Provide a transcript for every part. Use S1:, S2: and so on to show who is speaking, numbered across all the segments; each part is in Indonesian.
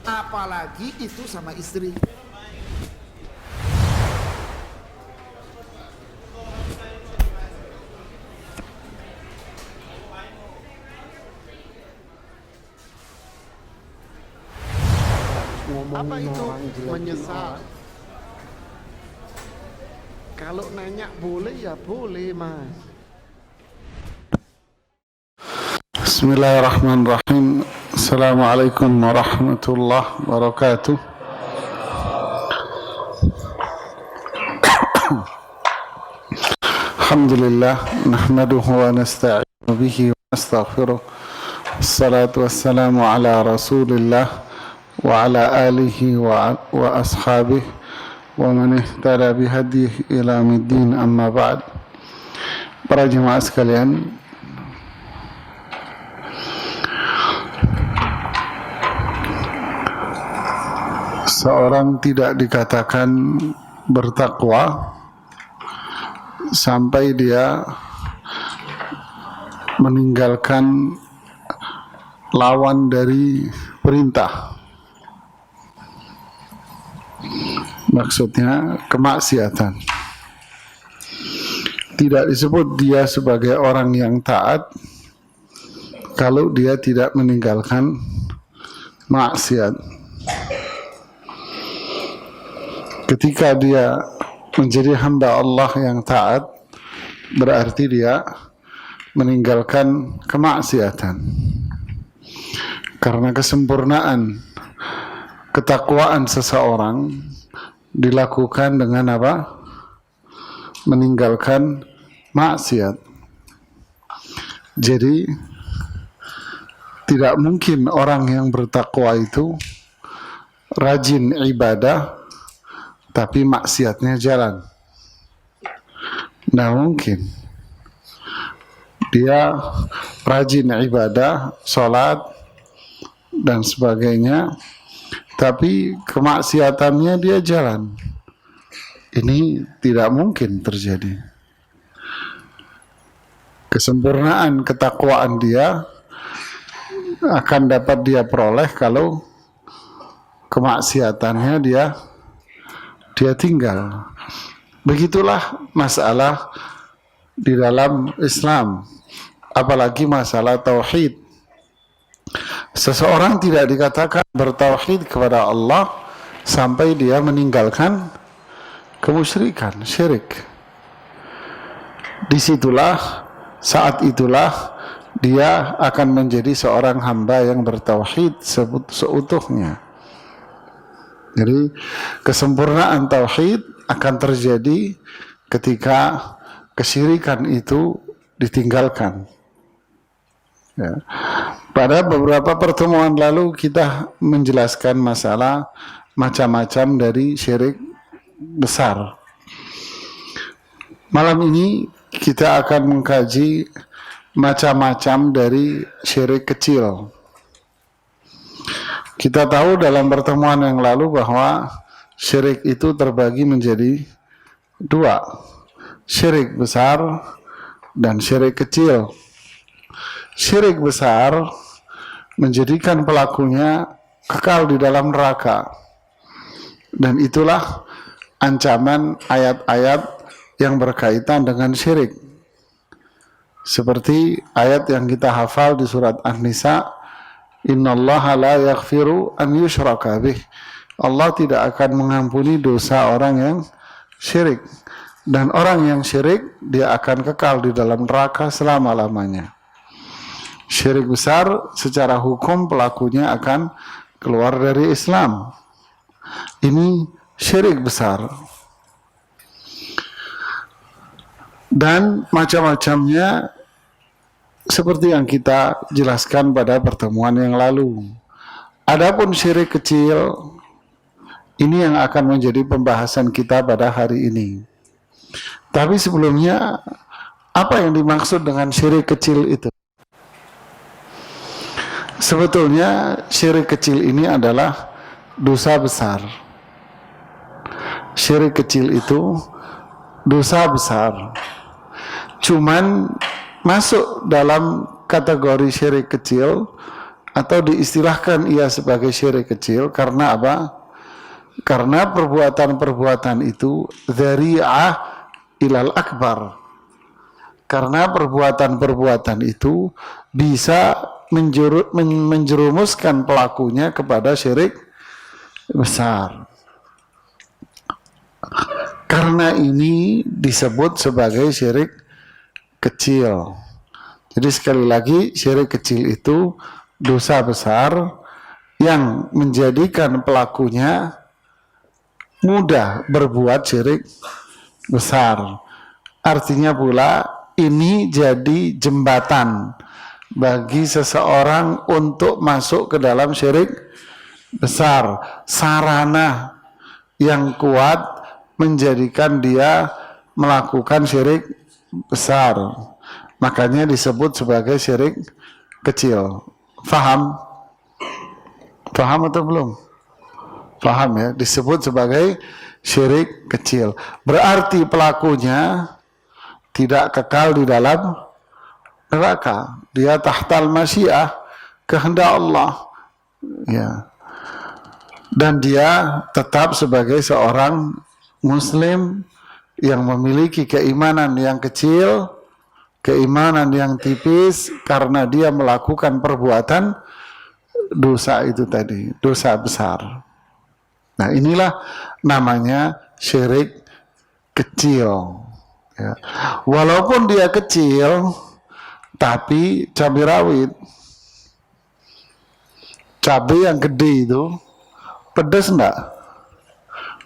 S1: apalagi itu sama istri.
S2: Apa itu menyesal? Kalau nanya boleh ya boleh, Mas.
S3: Bismillahirrahmanirrahim. Assalamualaikum warahmatullahi wabarakatuh. Alhamdulillah, nahmaduhu wa nasta'inu bihi wa nastaghfiruh. Assalatu wassalamu ala Rasulillah wa ala alihi wa ashabihi wa man ihtada bihadihi ila middin, amma ba'd. Para jemaah sekalian, seorang tidak dikatakan bertakwa sampai dia meninggalkan lawan dari perintah. Maksudnya kemaksiatan. Tidak disebut dia sebagai orang yang taat kalau dia tidak meninggalkan maksiat. Ketika dia menjadi hamba Allah yang taat, berarti dia meninggalkan kemaksiatan. Karena kesempurnaan ketakwaan seseorang dilakukan dengan apa? Meninggalkan maksiat. Jadi tidak mungkin orang yang bertakwa itu rajin ibadah tapi maksiatnya jalan. Nah, mungkin dia rajin ibadah, sholat dan sebagainya, tapi kemaksiatannya dia jalan. Ini tidak mungkin terjadi. Kesempurnaan ketakwaan dia akan dapat dia peroleh kalau kemaksiatannya dia tinggal. Begitulah masalah di dalam Islam, apalagi masalah tauhid. Seseorang tidak dikatakan bertauhid kepada Allah sampai dia meninggalkan kemusyrikan, syirik. Disitulah, saat itulah dia akan menjadi seorang hamba yang bertauhid seutuhnya. Jadi kesempurnaan tauhid akan terjadi ketika kesyirikan itu ditinggalkan. Ya. Pada beberapa pertemuan lalu kita menjelaskan masalah macam-macam dari syirik besar. Malam ini kita akan mengkaji macam-macam dari syirik kecil. Kita tahu dalam pertemuan yang lalu bahwa syirik itu terbagi menjadi dua, syirik besar dan syirik kecil. Syirik besar menjadikan pelakunya kekal di dalam neraka, dan itulah ancaman ayat-ayat yang berkaitan dengan syirik, seperti ayat yang kita hafal di surat An-Nisa, innallaha la yaghfiru an yushraka bih. Allah tidak akan mengampuni dosa orang yang syirik, dan orang yang syirik dia akan kekal di dalam neraka selama-lamanya. Syirik besar secara hukum pelakunya akan keluar dari Islam. Ini syirik besar. Dan macam-macamnya seperti yang kita jelaskan pada pertemuan yang lalu. Adapun syirik kecil, ini yang akan menjadi pembahasan kita pada hari ini. Tapi sebelumnya, apa yang dimaksud dengan syirik kecil itu? Sebetulnya syirik kecil ini adalah dosa besar. Syirik kecil itu dosa besar. Cuman masuk dalam kategori syirik kecil atau diistilahkan ia sebagai syirik kecil karena apa? Karena perbuatan-perbuatan itu dzari'ah ilal akbar. Karena perbuatan-perbuatan itu bisa menjerumuskan pelakunya kepada syirik besar. Karena ini disebut sebagai syirik kecil. Jadi sekali lagi, syirik kecil itu dosa besar yang menjadikan pelakunya mudah berbuat syirik besar. Artinya pula ini jadi jembatan bagi seseorang untuk masuk ke dalam syirik besar, sarana yang kuat menjadikan dia melakukan syirik besar. Makanya disebut sebagai syirik kecil. Faham? Faham atau belum? Faham ya, disebut sebagai syirik kecil. Berarti pelakunya tidak kekal di dalam neraka. Dia tahtal masyiah, kehendak Allah. Ya. Dan dia tetap sebagai seorang muslim yang memiliki keimanan yang kecil, keimanan yang tipis karena dia melakukan perbuatan dosa itu tadi, dosa besar. Nah, inilah namanya syirik kecil. Ya. Walaupun dia kecil, tapi cabai rawit, cabai yang gede itu pedas enggak?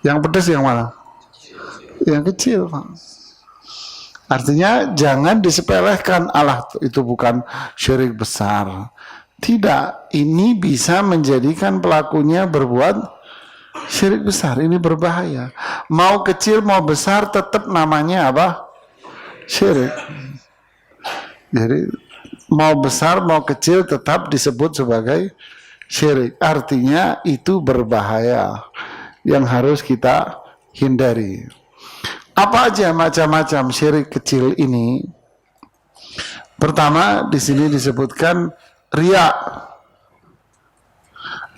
S3: Yang pedas yang mana? Yang kecil, Pak. Artinya jangan disepelekan, Allah itu bukan syirik besar. Tidak, ini bisa menjadikan pelakunya berbuat syirik besar. Ini berbahaya. Mau kecil mau besar tetap namanya apa? Syirik. Jadi mau besar mau kecil tetap disebut sebagai syirik. Artinya itu berbahaya yang harus kita hindari. Apa aja macam-macam syirik kecil ini? Pertama di sini disebutkan riya.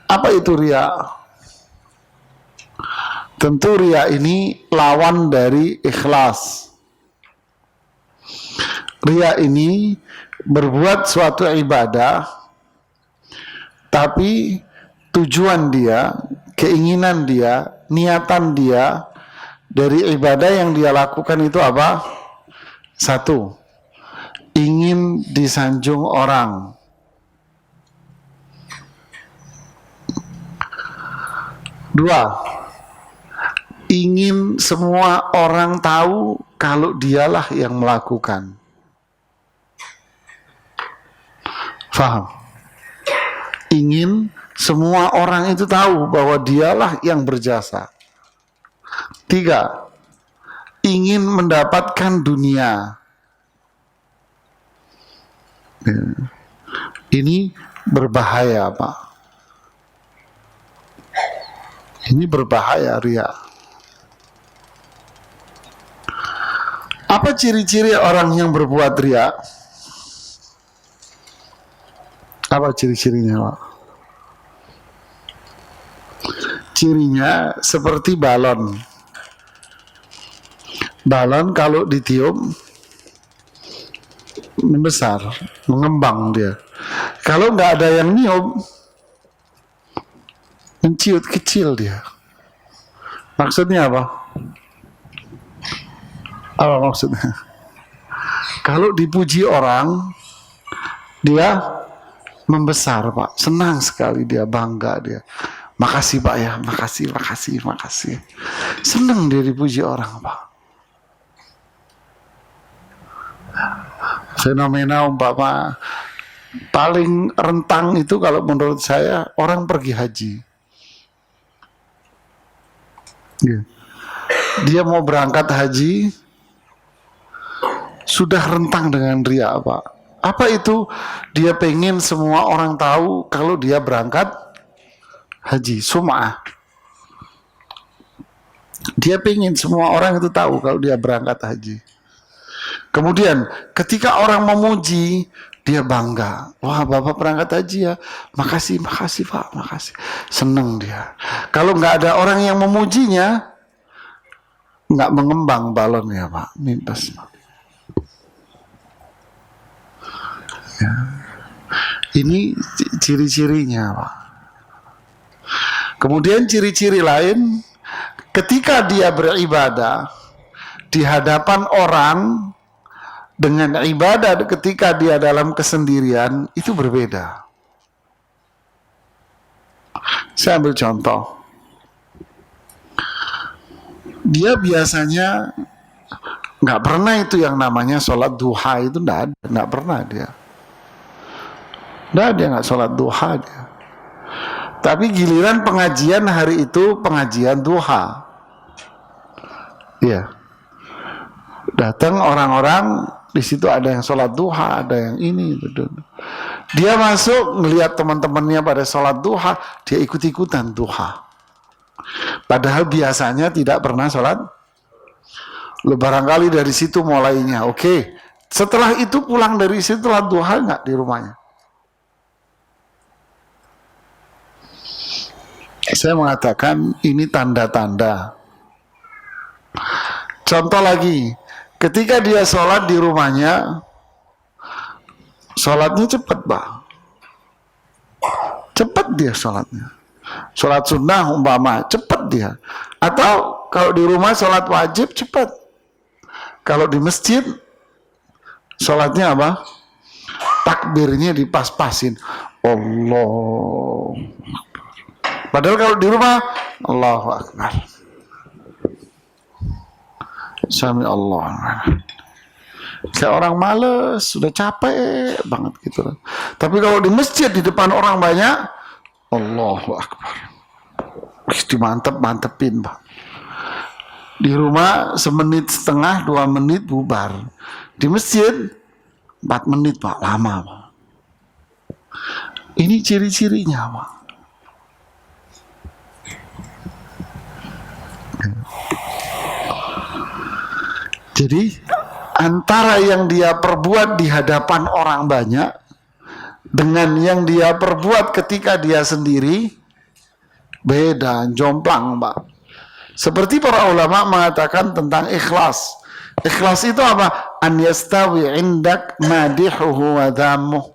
S3: Apa itu riya? Tentu riya ini lawan dari ikhlas. Riya ini berbuat suatu ibadah, tapi tujuan dia, keinginan dia, niatan dia dari ibadah yang dia lakukan itu apa? Satu, ingin disanjung orang. Dua, ingin semua orang tahu kalau dialah yang melakukan. Faham? Ingin semua orang itu tahu bahwa dialah yang berjasa. Tiga, ingin mendapatkan dunia. Ini berbahaya, Pak. Ini berbahaya, riya. Apa ciri-ciri orang yang berbuat riya? Apa ciri-cirinya, Pak? Cirinya seperti balon. Balon kalau ditiup membesar, mengembang dia. Kalau nggak ada yang niup, menciut kecil dia. Maksudnya apa? Apa maksudnya? Kalau dipuji orang, dia membesar, Pak. Senang sekali dia, bangga dia. Makasih, Pak ya, makasih. Senang dia dipuji orang, Pak. Fenomena umpama paling rentang itu kalau menurut saya orang pergi haji. Dia mau berangkat haji sudah rentang dengan riya, Pak. Apa itu? Dia pengen semua orang tahu kalau dia berangkat haji, sum'ah. Dia pengen semua orang itu tahu kalau dia berangkat haji. Kemudian ketika orang memuji, dia bangga. Wah, Bapak berangkat haji ya. Makasih Pak, makasih. Seneng dia. Kalau nggak ada orang yang memujinya, nggak mengembang balonnya Pak. Mintas Pak. Ya. Ini ciri-cirinya Pak. Kemudian ciri-ciri lain, ketika dia beribadah di hadapan orang dengan ibadah ketika dia dalam kesendirian itu berbeda. Saya ambil contoh. Dia biasanya nggak pernah itu yang namanya sholat duha itu nggak pernah dia. Dia nggak sholat duha dia. Tapi giliran pengajian hari itu pengajian duha. Iya. Datang orang-orang di situ ada yang sholat duha, ada yang ini. Dia masuk ngelihat teman-temannya pada sholat duha, dia ikut-ikutan duha. Padahal biasanya tidak pernah sholat. Lu barangkali dari situ mulainya. Oke. Setelah itu pulang dari situ sholat duha nggak di rumahnya? Saya mengatakan ini tanda-tanda. Contoh lagi, ketika dia sholat di rumahnya, sholatnya cepat Pak. Cepat dia sholatnya. Sholat sunnah umpama, cepat dia. Atau kalau di rumah sholat wajib, cepat. Kalau di masjid, sholatnya apa? Takbirnya dipas-pasin. Allah. Padahal kalau di rumah, Allahu Akbar. Sami Allah. Kayak orang males, sudah capek banget gitu. Tapi kalau di masjid di depan orang banyak, Allahu Akbar. Mantepin Pak. Di rumah semenit setengah, 2 menit bubar. Di masjid 4 menit Pak, lama Pak. Ini ciri-cirinya Pak. Jadi antara yang dia perbuat di hadapan orang banyak dengan yang dia perbuat ketika dia sendiri beda, jomplang Pak. Seperti para ulama mengatakan tentang ikhlas. Ikhlas itu apa? An yastawi indak madihuhu wa dhammuh.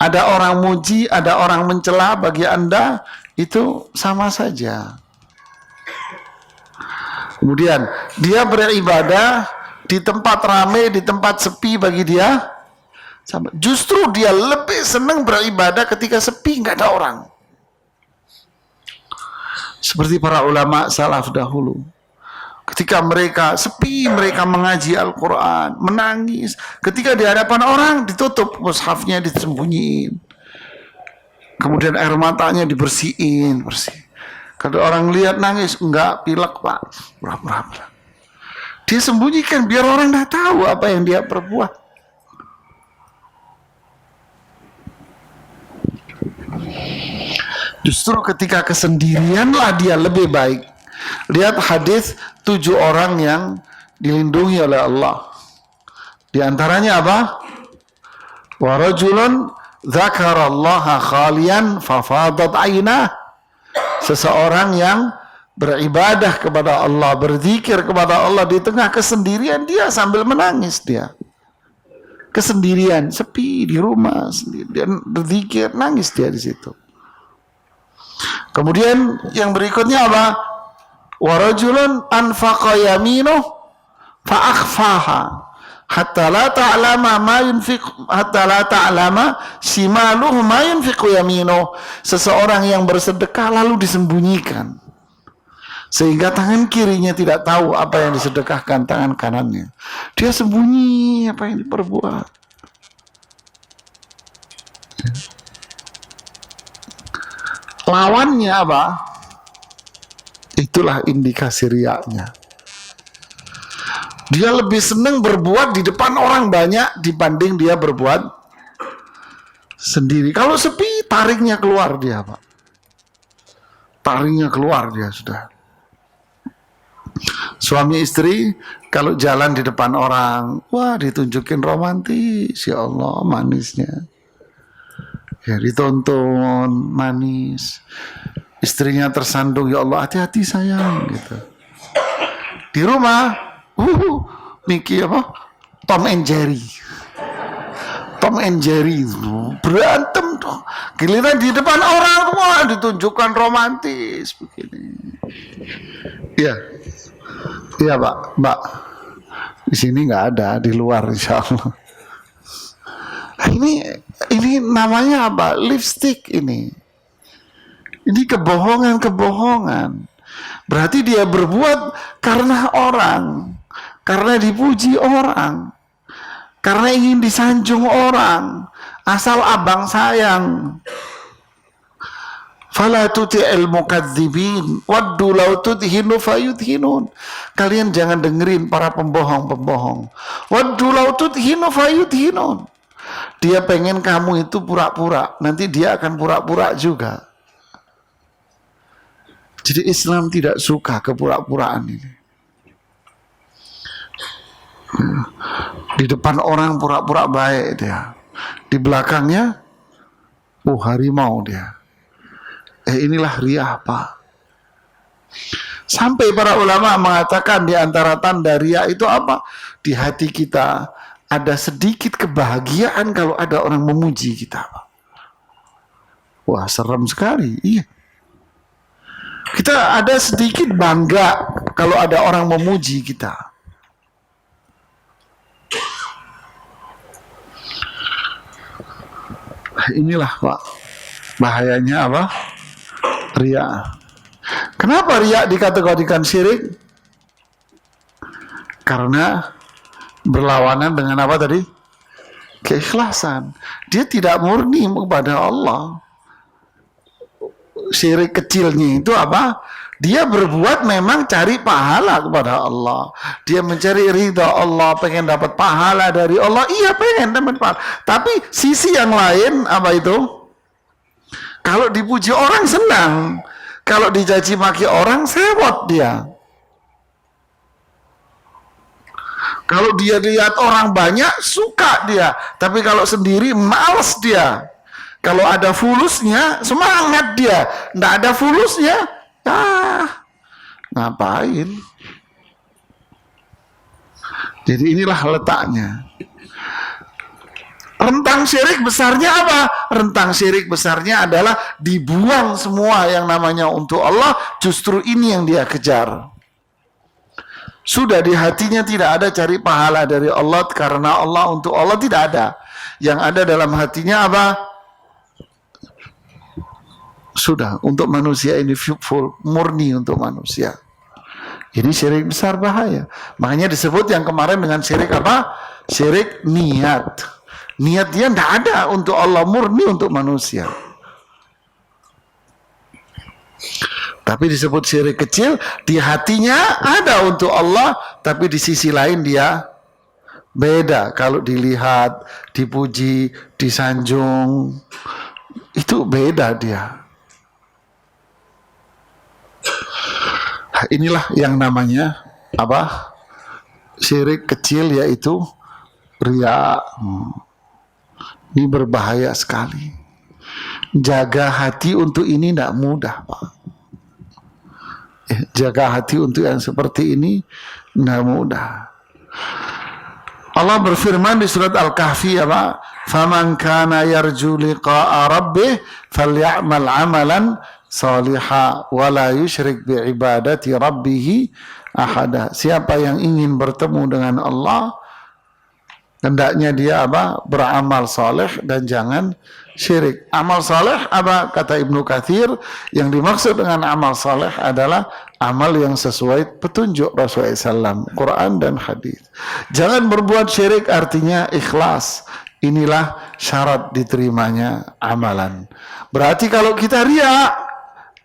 S3: Ada orang muji, ada orang mencela, bagi Anda itu sama saja. Kemudian dia beribadah di tempat ramai, di tempat sepi, bagi dia sama. Justru dia lebih senang beribadah ketika sepi, nggak ada orang. Seperti para ulama salaf dahulu. Ketika mereka sepi, mereka mengaji Al-Quran, menangis. Ketika di hadapan orang, ditutup mushafnya, disembunyiin. Kemudian air matanya dibersihin, bersih. Kalau orang lihat nangis, enggak, pilek Pak, pura-pura. Dia sembunyikan biar orang tidak tahu apa yang dia perbuat. Justru ketika kesendirianlah dia lebih baik. Lihat hadis 7 orang yang dilindungi oleh Allah. Di antaranya apa? Wa rajulun dzakarallaha khalian fafadat ainah. Seseorang yang beribadah kepada Allah, berzikir kepada Allah di tengah kesendirian, dia sambil menangis dia. Kesendirian, sepi di rumah, sendirian berzikir, nangis dia di situ. Kemudian yang berikutnya apa? Wa rajulun anfaqa yaminuh fa akhfaha hatta la ta'lama ma yunfiq hatta la ta'lama shimaluhu ma yunfiqu yaminuh. Seseorang yang bersedekah lalu disembunyikan sehingga tangan kirinya tidak tahu apa yang disedekahkan tangan kanannya. Dia sembunyi apa yang diperbuat. Lawannya apa? Itulah indikasi riaknya. Dia lebih senang berbuat di depan orang banyak dibanding dia berbuat sendiri. Kalau sepi, taringnya keluar dia, Pak. Taringnya keluar dia sudah. Suami istri kalau jalan di depan orang, wah ditunjukin romantis, ya Allah manisnya. Ya ditonton manis. Istrinya tersandung, ya Allah hati-hati sayang gitu. Di rumah, mikir apa? Tom and Jerry. Tom and Jerry berantem tuh. Giliran di depan orang, wah ditunjukkan romantis begini. Iya. Iya Mbak. Di sini nggak ada, di luar insya Allah. Ini namanya apa? Lipstick ini. Ini kebohongan. Berarti dia berbuat karena orang, karena dipuji orang, karena ingin disanjung orang, asal abang sayang. Fala tuti'il mukadzibin waddu law tudhinu fayudhinun. Kalian jangan dengerin para pembohong-pembohong. Waddu law tudhinu fayudhinun. Dia pengen kamu itu pura-pura, nanti dia akan pura-pura juga. Jadi Islam tidak suka kepura-puraan ini. Di depan orang pura-pura baik dia, di belakangnya harimau dia. Inilah riya Pak. Sampai para ulama mengatakan di antara tanda riya itu apa? Di hati kita ada sedikit kebahagiaan kalau ada orang memuji kita Pak. Wah serem sekali. Iya. Kita ada sedikit bangga kalau ada orang memuji kita. Inilah Pak, bahayanya apa? Riya. Kenapa riya dikategorikan syirik? Karena berlawanan dengan apa tadi? Keikhlasan. Dia tidak murni kepada Allah. Syirik kecilnya itu apa? Dia berbuat memang cari pahala kepada Allah. Dia mencari ridha Allah, pengen dapat pahala dari Allah. Iya pengen dapat pahala. Tapi sisi yang lain apa itu? Kalau dipuji orang senang, kalau dicaci maki orang sewot dia. Kalau dia lihat orang banyak suka dia, tapi kalau sendiri males dia. Kalau ada fulusnya semangat dia, nggak ada fulusnya, ngapain? Jadi inilah letaknya. Rentang syirik besarnya apa? Rentang syirik besarnya adalah dibuang semua yang namanya untuk Allah, justru ini yang dia kejar. Sudah di hatinya tidak ada cari pahala dari Allah karena Allah untuk Allah tidak ada. Yang ada dalam hatinya apa? Sudah untuk manusia ini full murni untuk manusia. Ini syirik besar bahaya. Makanya disebut yang kemarin dengan syirik apa? Syirik niat. Niat dia tidak ada untuk Allah, murni untuk manusia. Tapi disebut syirik kecil, di hatinya ada untuk Allah, tapi di sisi lain dia beda. Kalau dilihat, dipuji, disanjung, itu beda dia. Inilah yang namanya apa? Syirik kecil, yaitu riya. Ini berbahaya sekali. Jaga hati untuk ini tidak mudah, Pak. Jaga hati untuk yang seperti ini tidak mudah. Allah berfirman di surat Al-Kahfi apa? Faman kana yarju liqa'a rabbih falyamal amalan salihah wa la yusyrik bi ibadati rabbih ahada. Siapa yang ingin bertemu dengan Allah, hendaknya dia apa? Beramal saleh dan jangan syirik. Amal saleh apa? Kata Ibnu Katsir, yang dimaksud dengan amal saleh adalah amal yang sesuai petunjuk Rasulullah SAW, Quran dan hadis. Jangan berbuat syirik, artinya ikhlas. Inilah syarat diterimanya amalan. Berarti kalau kita riya,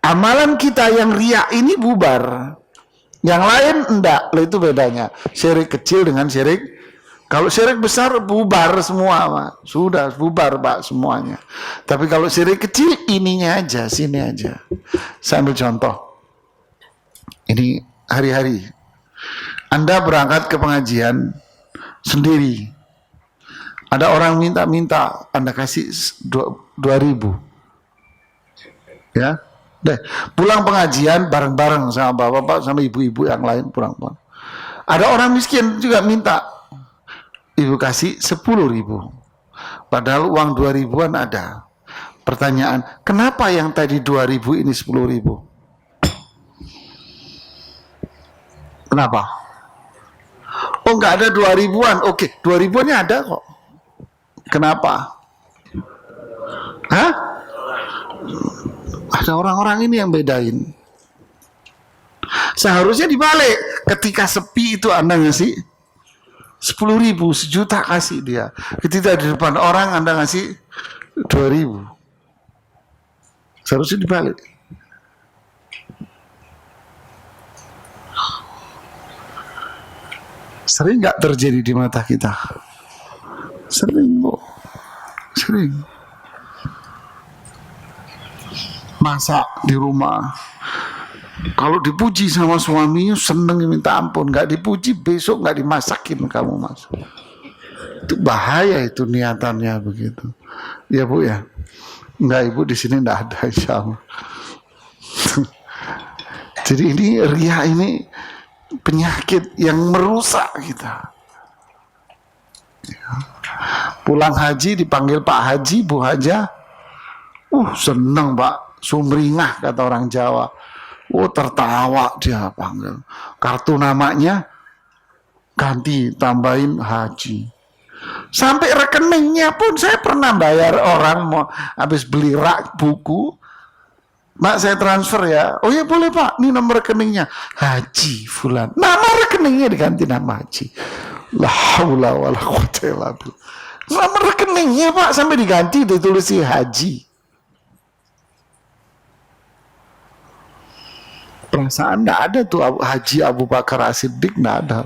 S3: amalan kita yang riya ini bubar. Yang lain enggak. Itu bedanya syirik kecil dengan syirik. Kalau syirik besar bubar semua, Pak. Sudah bubar, Pak, semuanya. Tapi kalau syirik kecil, ininya aja, sini aja. Saya ambil contoh. Ini hari-hari. Anda berangkat ke pengajian sendiri. Ada orang minta, Anda kasih 2.000. Ya. Deh, pulang pengajian bareng-bareng sama bapak-bapak sama ibu-ibu yang lain pulang. Ada orang miskin juga minta, ibu kasih 10.000. Padahal uang 2.000-an ada. Pertanyaan, kenapa yang tadi 2.000 ini 10.000? Kenapa? Oh, nggak ada 2.000-an. Oke, 2.000-annya ada kok. Kenapa? Hah? Ada orang-orang ini yang bedain. Seharusnya dibalik. Ketika sepi itu Anda ngasih 10.000, 1.000.000 kasih dia. Ketika di depan orang Anda ngasih 2.000. Seharusnya dibalik. Sering nggak terjadi di mata kita? Sering, Bu. Sering. Masak di rumah. Kalau dipuji sama suaminya seneng minta ampun. Nggak dipuji besok nggak dimasakin kamu masak. Itu bahaya itu niatannya begitu. Ya Bu ya. Enggak Ibu di sini enggak ada insya Allah. Jadi ini ria ini penyakit yang merusak kita. Pulang haji dipanggil Pak Haji, Bu Haja. Seneng Pak. Sumringah kata orang Jawa. Tertawa dia panggil. Kartu namanya ganti, tambahin Haji. Sampai rekeningnya pun saya pernah bayar orang mau habis beli rak buku. Mak saya transfer ya. Oh ya boleh Pak, ini nomor rekeningnya Haji Fulan. Nama rekeningnya diganti nama Haji. La haula wala quwwata illa billah. Nama rekeningnya Pak sampai diganti ditulis si Haji. Perasaan enggak ada tuh Haji Abu Bakar As-Siddiq, enggak ada.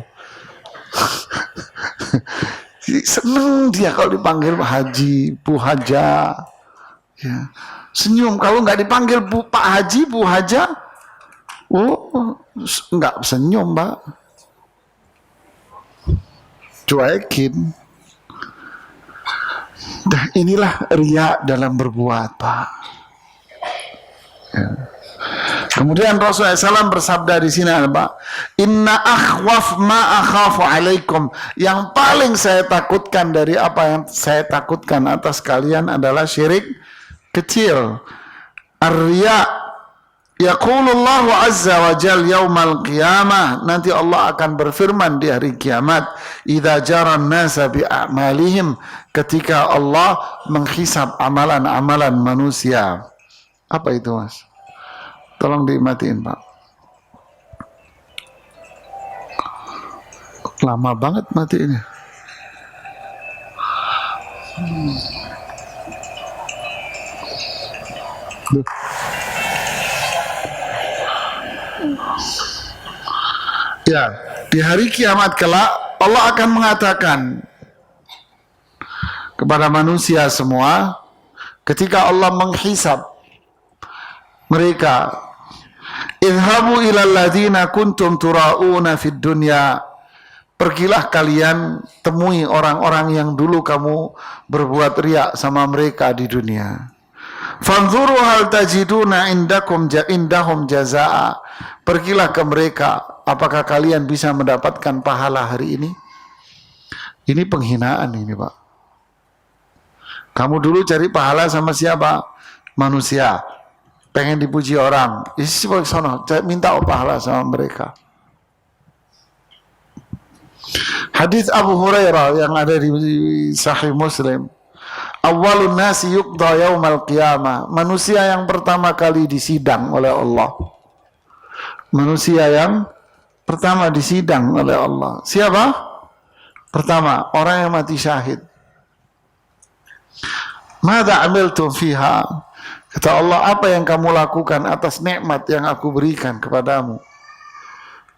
S3: Seneng dia kalau dipanggil Pak Haji, Bu Haja. Ya. Senyum kalau nggak dipanggil Pak Haji, Bu Haja. Nggak senyum, Mbak. Cuekin. Nah, inilah riya dalam berbuat, Pak. Ya. Kemudian Rasulullah SAW bersabda di sini apa? Inna akhwaf ma akhafu alaikum. Yang paling saya takutkan dari apa yang saya takutkan atas kalian adalah syirik kecil. Ar-riya. Yaqulullahu azza wa jal yaumal qiyamah. Nanti Allah akan berfirman di hari kiamat. Idza jaran nasa bi a'malihim. Ketika Allah menghisab amalan-amalan manusia. Apa itu, Mas? Tolong dimatiin, Pak. Lama banget matiinnya. Ya, di hari kiamat kelak Allah akan mengatakan kepada manusia semua ketika Allah menghisab mereka, idhabu ilal ladzina kuntum tura'una fid dunya. Pergilah kalian temui orang-orang yang dulu kamu berbuat riak sama mereka di dunia. Fanzuru hal tajiduna indahum jazaa. Pergilah ke mereka, apakah kalian bisa mendapatkan pahala hari ini? Ini penghinaan ini, Pak. Kamu dulu cari pahala sama siapa? Manusia. Pengen dipuji orang, isi sono, minta pahala sama mereka. Hadis Abu Hurairah yang ada di Sahih Muslim. Awwalun nasi yuqda yaumal qiyamah. Manusia yang pertama kali disidang oleh Allah. Manusia yang pertama disidang oleh Allah. Siapa? Pertama, orang yang mati syahid. Madza amiltum fiha? Kata Allah, apa yang kamu lakukan atas nikmat yang aku berikan kepadamu?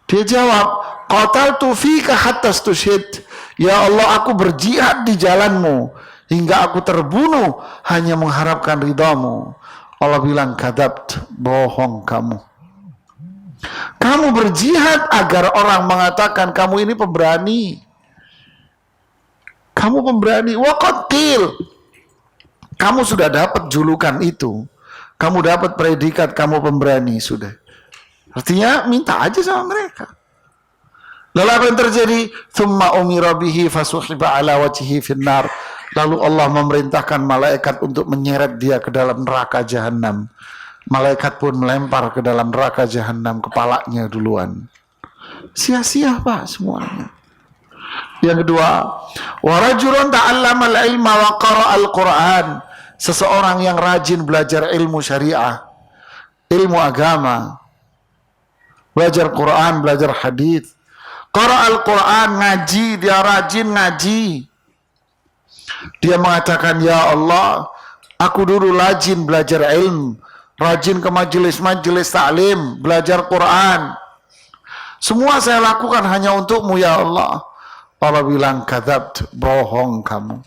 S3: Dia jawab, qataltu fika hatta stushhid. Ya Allah, aku berjihad di jalanmu hingga aku terbunuh hanya mengharapkan ridhamu. Allah bilang, kadabt, bohong kamu. Kamu berjihad agar orang mengatakan kamu ini pemberani. Kamu pemberani. Waqatil. Kamu sudah dapat julukan itu. Kamu dapat predikat kamu pemberani sudah. Artinya minta aja sama mereka. Lalu apa yang terjadi? Thumma umira bihi fasuhiba ala wajhihi finnar. Lalu Allah memerintahkan malaikat untuk menyeret dia ke dalam neraka jahanam. Malaikat pun melempar ke dalam neraka jahanam kepalanya duluan. Sia-sia Pak semuanya. Yang kedua, wa rajulun ta'allama al-ilma wa qara'a al-Qur'an. Seseorang yang rajin belajar ilmu syariah, ilmu agama, belajar Quran, belajar hadis. Qara al-Quran, ngaji, dia rajin ngaji. Dia mengatakan, ya Allah, aku dulu rajin belajar ilmu, rajin ke majelis-majelis taklim, belajar Quran. Semua saya lakukan hanya untukmu ya Allah. Allah bilang, kadzabt, bohong kamu.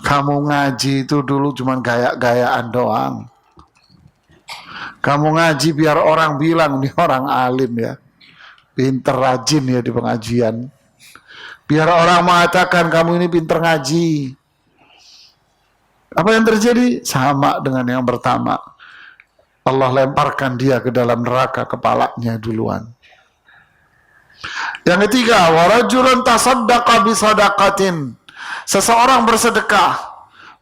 S3: Kamu ngaji itu dulu cuma gaya-gayaan doang. Kamu ngaji biar orang bilang, nih orang alim ya. Pinter rajin ya di pengajian. Biar orang mengatakan kamu ini pinter ngaji. Apa yang terjadi? Sama dengan yang pertama. Allah lemparkan dia ke dalam neraka kepalanya duluan. Yang ketiga, warajulun tasaddaqa bisadaqatin. Seseorang bersedekah,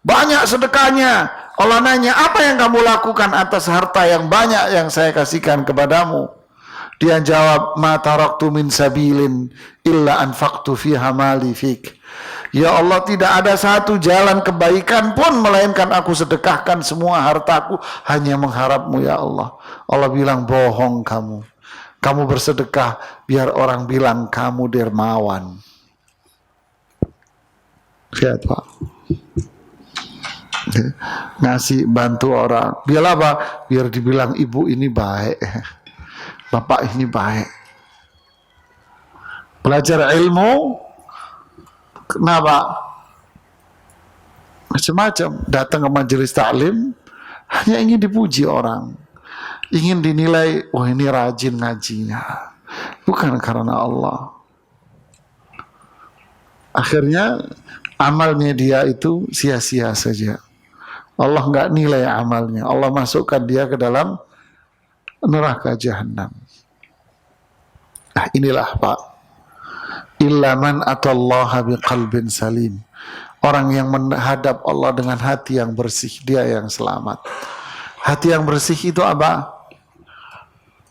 S3: banyak sedekahnya. Allah nanya, apa yang kamu lakukan atas harta yang banyak yang saya kasihkan kepadamu? Dia jawab, ma taraktu min sabilin illa anfaqtu fiha mali fik. Ya Allah, tidak ada satu jalan kebaikan pun melainkan aku sedekahkan semua hartaku hanya mengharapmu ya Allah. Allah bilang, bohong kamu. Kamu bersedekah biar orang bilang kamu dermawan. Lihat Pak, ngasih bantu orang, biar apa? Biar dibilang ibu ini baik, bapak ini baik. Belajar ilmu, kenapa? Macam-macam. Datang ke majelis taklim hanya ingin dipuji orang, ingin dinilai, wah ini rajin ngajinya, bukan karena Allah. Akhirnya amalnya dia itu sia-sia saja. Allah nggak nilai amalnya. Allah masukkan dia ke dalam neraka jahanam. Nah inilah Pak. Illa man atallaha biqalbin salim. Orang yang menghadap Allah dengan hati yang bersih, dia yang selamat. Hati yang bersih itu apa?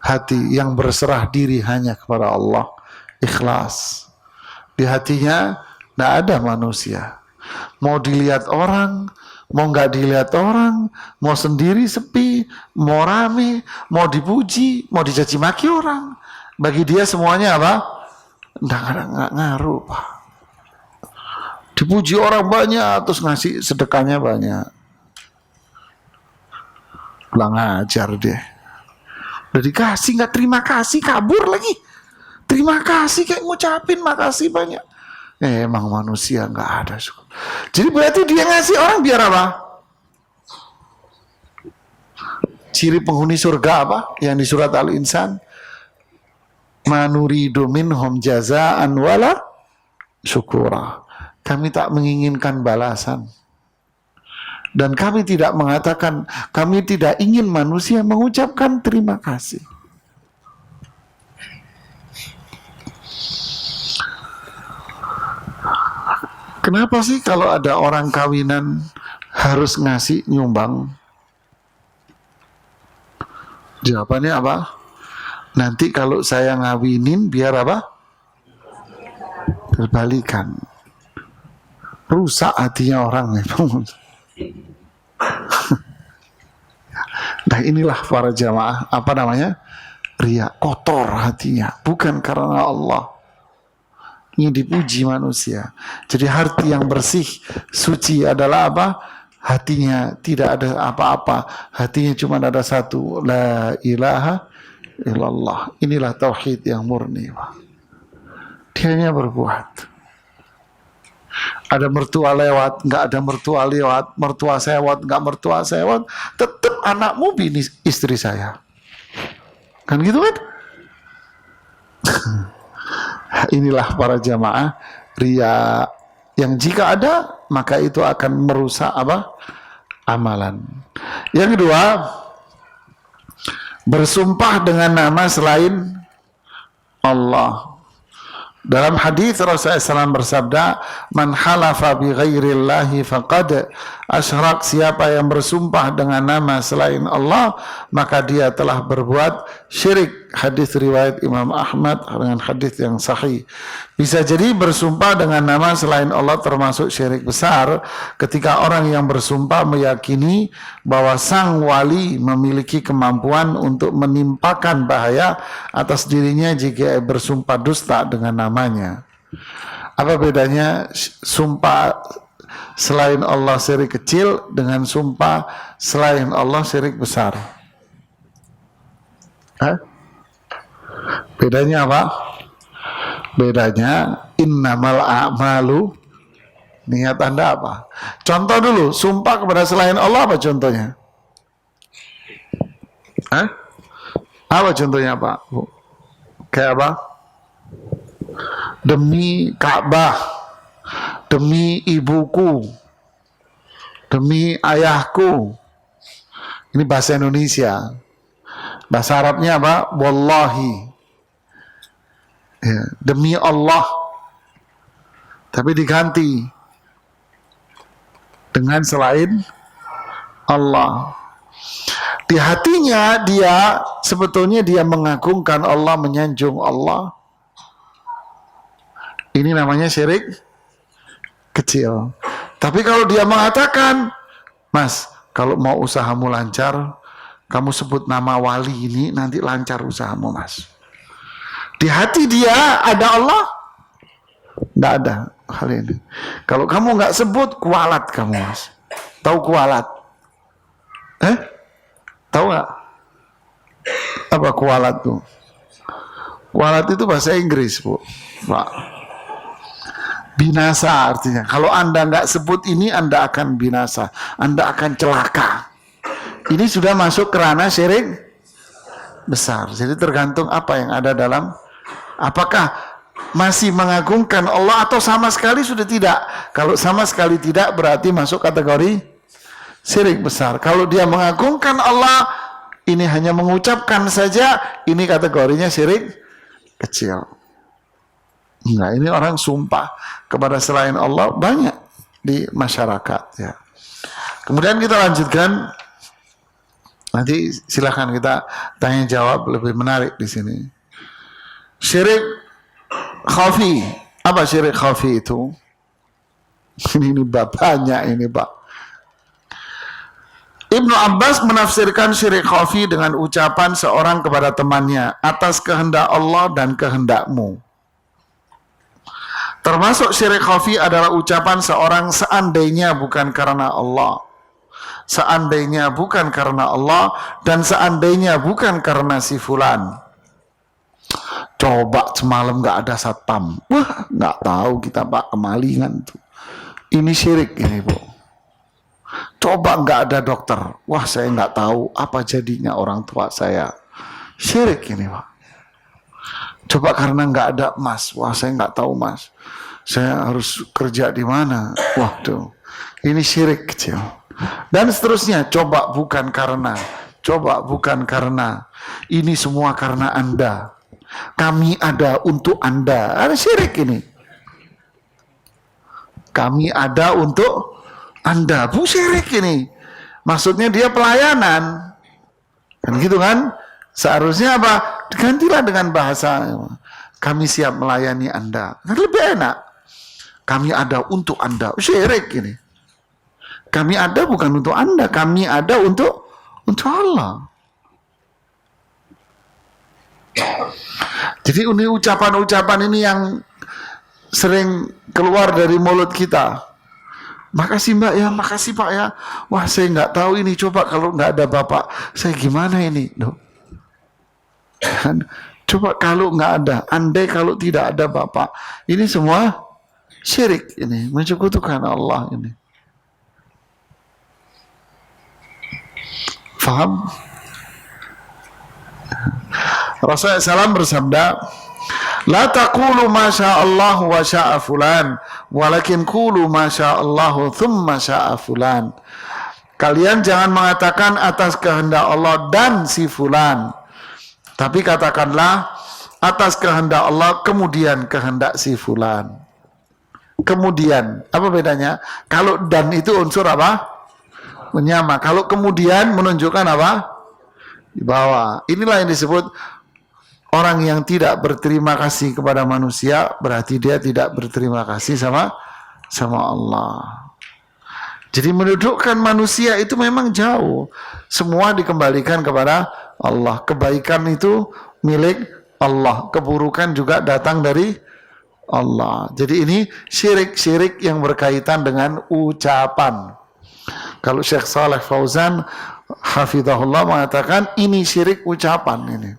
S3: Hati yang berserah diri hanya kepada Allah. Ikhlas. Di hatinya tidak ada manusia. Mau dilihat orang, mau nggak dilihat orang, mau sendiri sepi, mau rame, mau dipuji, mau dicaci maki orang. Bagi dia semuanya apa? Nggak ngaruh Pak. Dipuji orang banyak, terus ngasih sedekahnya banyak. Pulang ajar deh. Udah dikasih nggak terima kasih, kabur lagi. Terima kasih kayak ngucapin makasih banyak. Emang manusia nggak ada. Jadi berarti dia ngasih orang biar apa? Ciri penghuni surga apa? Yang di surat Al-Insan. Manuridu minhum jazaan wala syukura. Kami tak menginginkan balasan. Dan kami tidak mengatakan, kami tidak ingin manusia mengucapkan terima kasih. Kenapa sih kalau ada orang kawinan harus ngasih nyumbang? Jawabannya apa? Nanti kalau saya ngawinin biar apa? Berbalikan. Rusak hatinya orang itu. Nah inilah para jamaah, apa namanya? Ria, kotor hatinya, bukan karena Allah. Ingin dipuji manusia. Jadi hati yang bersih, suci adalah apa? Hatinya tidak ada apa-apa. Hatinya cuma ada satu. La ilaha illallah. Inilah tauhid yang murni. Dia hanya berbuat. Ada mertua lewat, nggak ada mertua lewat, mertua sewot, nggak mertua sewot, tetap anakmu bini istri saya. Kan gitu kan? Inilah para jamaah riya yang jika ada maka itu akan merusak apa? Amalan. Yang kedua, bersumpah dengan nama selain Allah. Dalam hadis Rasulullah SAW bersabda, "Man halafa bi ghairillahi faqad asyrak." Siapa yang bersumpah dengan nama selain Allah, maka dia telah berbuat syirik. Hadis riwayat Imam Ahmad dengan hadis yang sahih. Bisa jadi bersumpah dengan nama selain Allah termasuk syirik besar ketika orang yang bersumpah meyakini bahwa sang wali memiliki kemampuan untuk menimpakan bahaya atas dirinya jika bersumpah dusta dengan namanya. Apa bedanya sumpah selain Allah syirik kecil dengan sumpah selain Allah syirik besar? Bedanya apa? Bedanya innamal a'malu, niat Anda apa? Contoh dulu, sumpah kepada selain Allah apa contohnya? Apa contohnya Pak? Kayak apa? Demi Ka'bah, demi ibuku, demi ayahku. Ini bahasa Indonesia. Bahasa Arabnya apa? Wallahi. Ya, demi Allah. Tapi diganti dengan selain Allah. Di hatinya dia sebetulnya dia mengagungkan Allah, menyanjung Allah. Ini namanya syirik kecil. Tapi kalau dia mengatakan, "Mas, kalau mau usahamu lancar, kamu sebut nama wali ini, nanti lancar usahamu, Mas." Di hati dia ada Allah? Tidak ada hal ini. Kalau kamu nggak sebut, kualat kamu, Mas. Tahu kualat? Tahu nggak? Apa kualat tuh? Kualat itu bahasa Inggris, Bu. Pak. Binasa artinya. Kalau Anda nggak sebut ini, Anda akan binasa. Anda akan celaka. Ini sudah masuk ke ranah syirik besar. Jadi tergantung apa yang ada dalam. Apakah masih mengagungkan Allah atau sama sekali sudah tidak? Kalau sama sekali tidak berarti masuk kategori syirik besar. Kalau dia mengagungkan Allah, ini hanya mengucapkan saja, ini kategorinya syirik kecil. Nah, ini orang sumpah kepada selain Allah banyak di masyarakat ya. Kemudian kita lanjutkan. Nanti silakan kita tanya jawab, lebih menarik di sini. Syirik khafi. Apa syirik khafi itu? Ini bapaknya ini, Pak. Ibnu Abbas menafsirkan syirik khafi dengan ucapan seorang kepada temannya, atas kehendak Allah dan kehendakmu. Termasuk syirik khafi adalah ucapan seorang seandainya bukan karena Allah. Seandainya bukan karena Allah dan seandainya bukan karena si fulan. Coba semalam nggak ada satpam. Wah, nggak tahu kita Pak, kemalingan tuh. Ini syirik ini, Bu. Coba nggak ada dokter. Wah, saya nggak tahu apa jadinya orang tua saya. Syirik ini, Pak. Coba karena nggak ada emas. Wah, saya nggak tahu Mas. Saya harus kerja di mana. Wah, tuh. Ini syirik kecil. Dan seterusnya. Coba bukan karena. Coba bukan karena. Ini semua karena Anda. Kami ada untuk Anda. Ada syirik ini. Kami ada untuk Anda. Bu, syirik ini. Maksudnya dia pelayanan. Kan gitu kan? Seharusnya apa? Gantilah dengan bahasa. Kami siap melayani Anda. Kan lebih enak. Kami ada untuk Anda. Syirik ini. Kami ada bukan untuk Anda. Kami ada untuk Allah. Jadi ini ucapan-ucapan ini yang sering keluar dari mulut kita. Makasih Mbak ya, makasih Pak ya. Wah, saya nggak tahu ini. Coba kalau nggak ada Bapak, saya gimana ini? Coba kalau nggak ada, andai kalau tidak ada Bapak, ini semua syirik ini, menyekutukan Allah ini. Faham? Rasulullah SAW bersabda, la taqulu ma Allah wa sya'a fulan, walakin qulu ma Allah thumma sya'a fulan. Kalian jangan mengatakan atas kehendak Allah dan si fulan, tapi katakanlah atas kehendak Allah kemudian kehendak si fulan. Kemudian, apa bedanya? Kalau dan itu unsur apa? Menyama. Kalau kemudian menunjukkan apa? Di bawah. Inilah yang disebut orang yang tidak berterima kasih kepada manusia, berarti dia tidak berterima kasih sama Allah. Jadi mendudukkan manusia itu memang jauh. Semua dikembalikan kepada Allah. Kebaikan itu milik Allah. Keburukan juga datang dari Allah. Jadi ini syirik-syirik yang berkaitan dengan ucapan. Kalau Syekh Saleh Fauzan hafizahullah mengatakan ini syirik ucapan ini.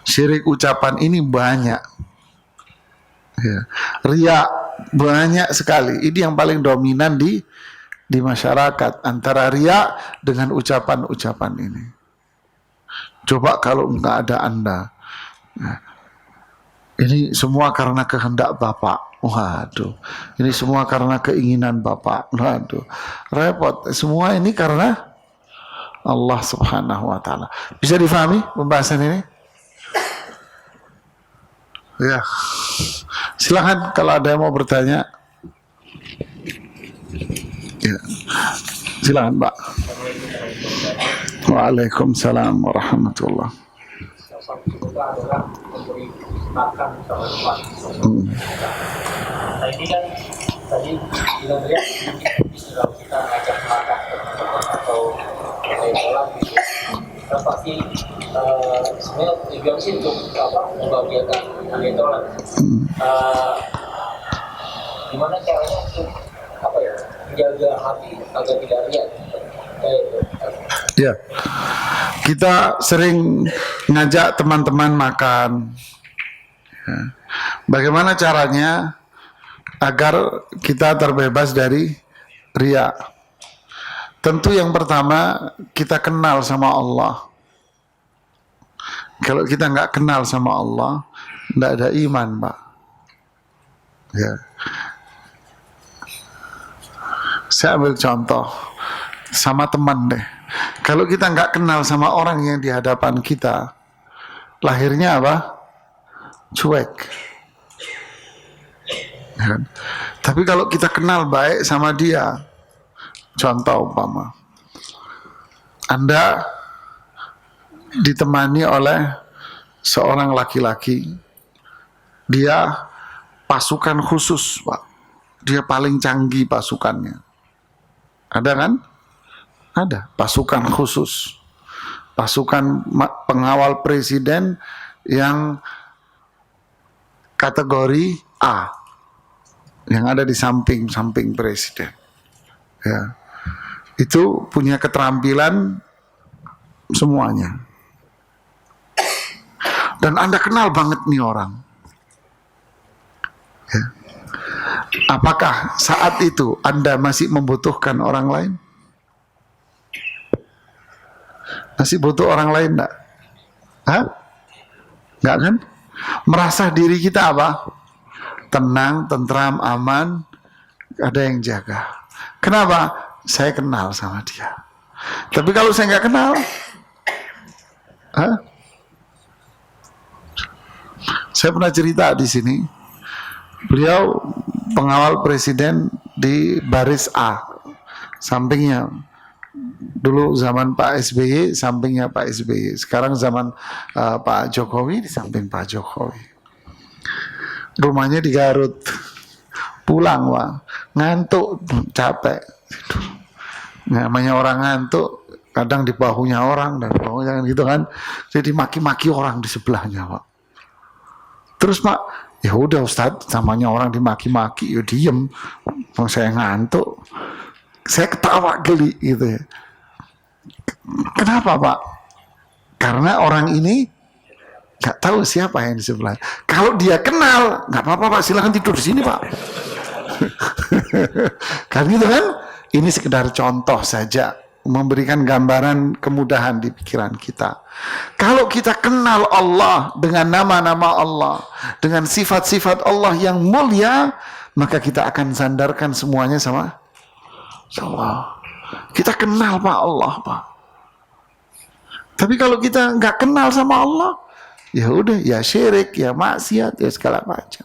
S3: Syirik ucapan ini banyak. Ya. Riya banyak sekali. Ini yang paling dominan di masyarakat, antara riya dengan ucapan-ucapan ini. Coba kalau enggak ada Anda. Nah, ini semua karena kehendak Bapak. Waduh. Ini semua karena keinginan Bapak. Waduh. Repot. Semua ini karena Allah Subhanahu wa taala. Bisa difahami pembahasan ini? Ya. Silakan kalau ada yang mau bertanya. Ya. Silakan, Pak. Waalaikumsalam warahmatullahi.
S4: Nah ini kan tadi bilang ya kalau kita ngajak makan atau sholat gitu, kan pasti sebenarnya tujuan sih untuk membahagiakan sholat. Gimana caranya untuk menjaga hati agar tidak riak?
S3: Ya, kita sering ngajak teman-teman makan. Ya. Bagaimana caranya agar kita terbebas dari riya? Tentu yang pertama kita kenal sama Allah. Kalau kita nggak kenal sama Allah, nggak ada iman, Pak. Ya. Saya ambil contoh sama teman deh. Kalau kita nggak kenal sama orang yang di hadapan kita, lahirnya apa? Cuek. Ya kan? Tapi kalau kita kenal baik sama dia, contoh umpama, Anda ditemani oleh seorang laki-laki, dia pasukan khusus, Pak. Dia paling canggih pasukannya. Ada kan? Ada pasukan khusus, pasukan pengawal presiden yang kategori A, yang ada di samping presiden. Ya, itu punya keterampilan semuanya. Dan Anda kenal banget nih orang. Ya. Apakah saat itu Anda masih membutuhkan orang lain? Masih butuh orang lain enggak? Hah? Enggak kan? Merasa diri kita apa? Tenang, tentram, aman, ada yang jaga. Kenapa? Saya kenal sama dia. Tapi kalau saya nggak kenal, hah? Saya pernah cerita di sini. Beliau pengawal presiden di baris A, sampingnya. Dulu zaman Pak SBY, sampingnya Pak SBY. Sekarang zaman Pak Jokowi, di samping Pak Jokowi. Rumahnya di Garut. Pulang, Wah. Ngantuk, capek. Namanya orang ngantuk, kadang di bahunya orang, dan bahunya gitu kan. Jadi maki-maki orang di sebelahnya, Pak. Terus Pak, ya udah Ustadz, namanya orang dimaki-maki, ya diem. Saya ngantuk. Saya ketawa geli gitu ya. Kenapa Pak? Karena orang ini nggak tahu siapa yang di sebelah. Kalau dia kenal, nggak apa-apa Pak, silahkan tidur di sini Pak. Kan gitu kan? Ini sekedar contoh saja memberikan gambaran kemudahan di pikiran kita. Kalau kita kenal Allah dengan nama-nama Allah, dengan sifat-sifat Allah yang mulia, maka kita akan sandarkan semuanya sama Allah. Kita kenal Pak Allah, Pak. Tapi kalau kita nggak kenal sama Allah, ya udah, ya syirik, ya maksiat, ya segala macam.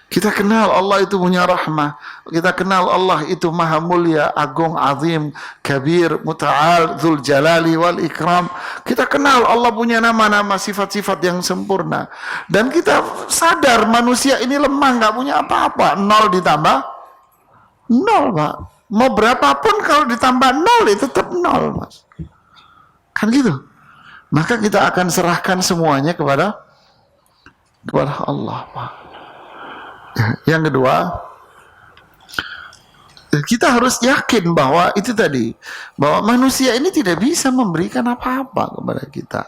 S3: Kita kenal Allah itu punya rahmah. Kita kenal Allah itu maha mulia, agung, azim, kabir, muta'al, dzul jalali wal ikram. Kita kenal Allah punya nama-nama, sifat-sifat yang sempurna. Dan kita sadar manusia ini lemah, nggak punya apa-apa. 0 ditambah 0, Pak. Mau berapapun kalau ditambah 0 itu tetap 0, Mas. Kan gitu. Maka kita akan serahkan semuanya kepada Allah, Pak. Yang kedua, kita harus yakin bahwa itu tadi, bahwa manusia ini tidak bisa memberikan apa-apa kepada kita.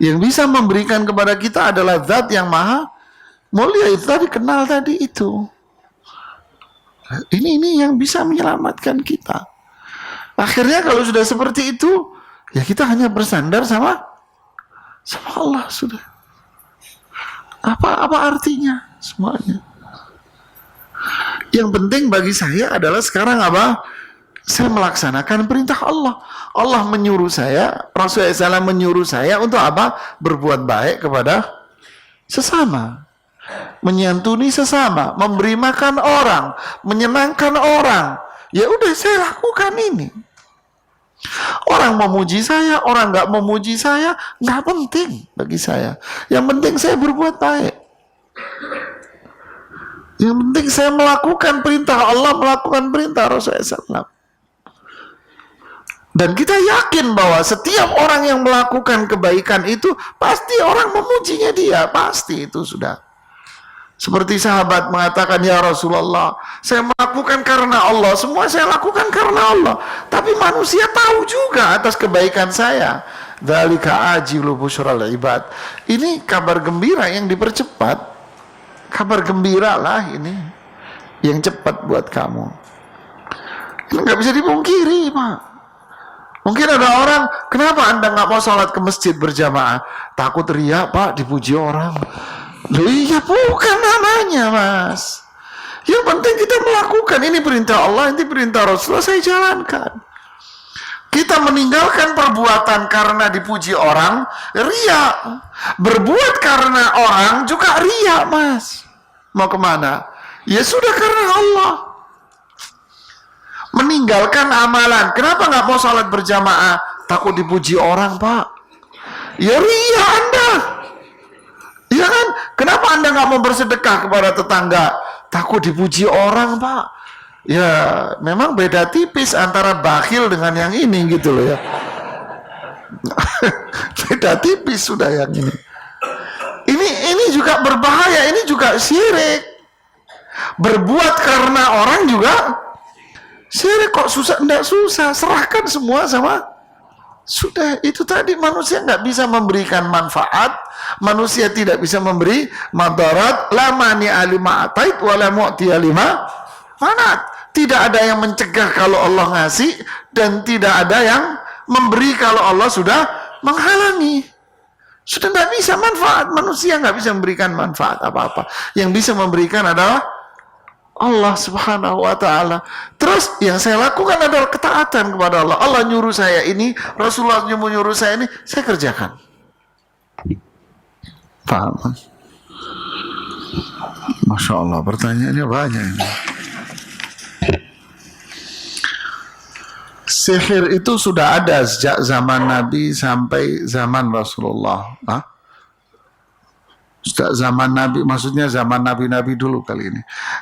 S3: Yang bisa memberikan kepada kita adalah zat yang maha mulia, itu tadi, kenal tadi itu. Ini yang bisa menyelamatkan kita. Akhirnya kalau sudah seperti itu, ya kita hanya bersandar sama Allah sudah. Apa artinya semuanya? Yang penting bagi saya adalah sekarang apa? Saya melaksanakan perintah Allah. Allah menyuruh saya, Rasulullah SAW menyuruh saya untuk apa? Berbuat baik kepada sesama, menyantuni sesama, memberi makan orang, menyenangkan orang. Ya udah, saya lakukan ini. Orang memuji saya, orang nggak memuji saya, nggak penting bagi saya. Yang penting saya berbuat baik. Yang penting saya melakukan perintah Allah, melakukan perintah Rasulullah SAW. Dan kita yakin bahwa setiap orang yang melakukan kebaikan itu pasti orang memujinya dia, pasti itu sudah. Seperti sahabat mengatakan, ya Rasulullah, saya melakukan karena Allah, semua saya lakukan karena Allah. Tapi manusia tahu juga atas kebaikan saya. Dzalika ajilu busyral ibad. Ini kabar gembira yang dipercepat. Kabar gembira lah ini yang cepat buat kamu. Ini nggak bisa dipungkiri, Pak. Mungkin ada orang, kenapa Anda nggak mau sholat ke masjid berjamaah? Takut riya, Pak, dipuji orang. Loh iya, bukan namanya, Mas. Yang penting kita melakukan, ini perintah Allah, ini perintah Rasulullah, saya jalankan. Kita meninggalkan perbuatan karena dipuji orang, ria. Berbuat karena orang juga ria, Mas. Mau kemana? Ya sudah, karena Allah. Meninggalkan amalan, kenapa nggak mau sholat berjamaah? Takut dipuji orang, Pak. Ya ria Anda. Iya kan? Kenapa Anda nggak mau bersedekah kepada tetangga? Takut dipuji orang, Pak. Ya, memang beda tipis antara bakhil dengan yang ini gitu loh ya. Beda tipis sudah yang ini. Ini juga berbahaya, ini juga syirik. Berbuat karena orang juga syirik. Kok susah? Enggak susah, serahkan semua sama. Sudah, itu tadi, manusia nggak bisa memberikan manfaat, manusia tidak bisa memberi madarat. La mani alima atait wala mu'ti alima manat. Tidak ada yang mencegah kalau Allah ngasih, dan tidak ada yang memberi kalau Allah sudah menghalangi. Sudah nggak bisa manfaat, manusia nggak bisa memberikan manfaat apa-apa. Yang bisa memberikan adalah Allah Subhanahu wa ta'ala. Terus yang saya lakukan adalah ketaatan kepada Allah. Allah nyuruh saya ini, Rasulullah nyuruh saya ini, saya kerjakan. Paham? Masya Allah, pertanyaannya banyak ini. Sihir itu sudah ada sejak zaman Nabi sampai zaman Rasulullah. Hah? Sejak zaman Nabi, maksudnya zaman Nabi-Nabi dulu kali ini.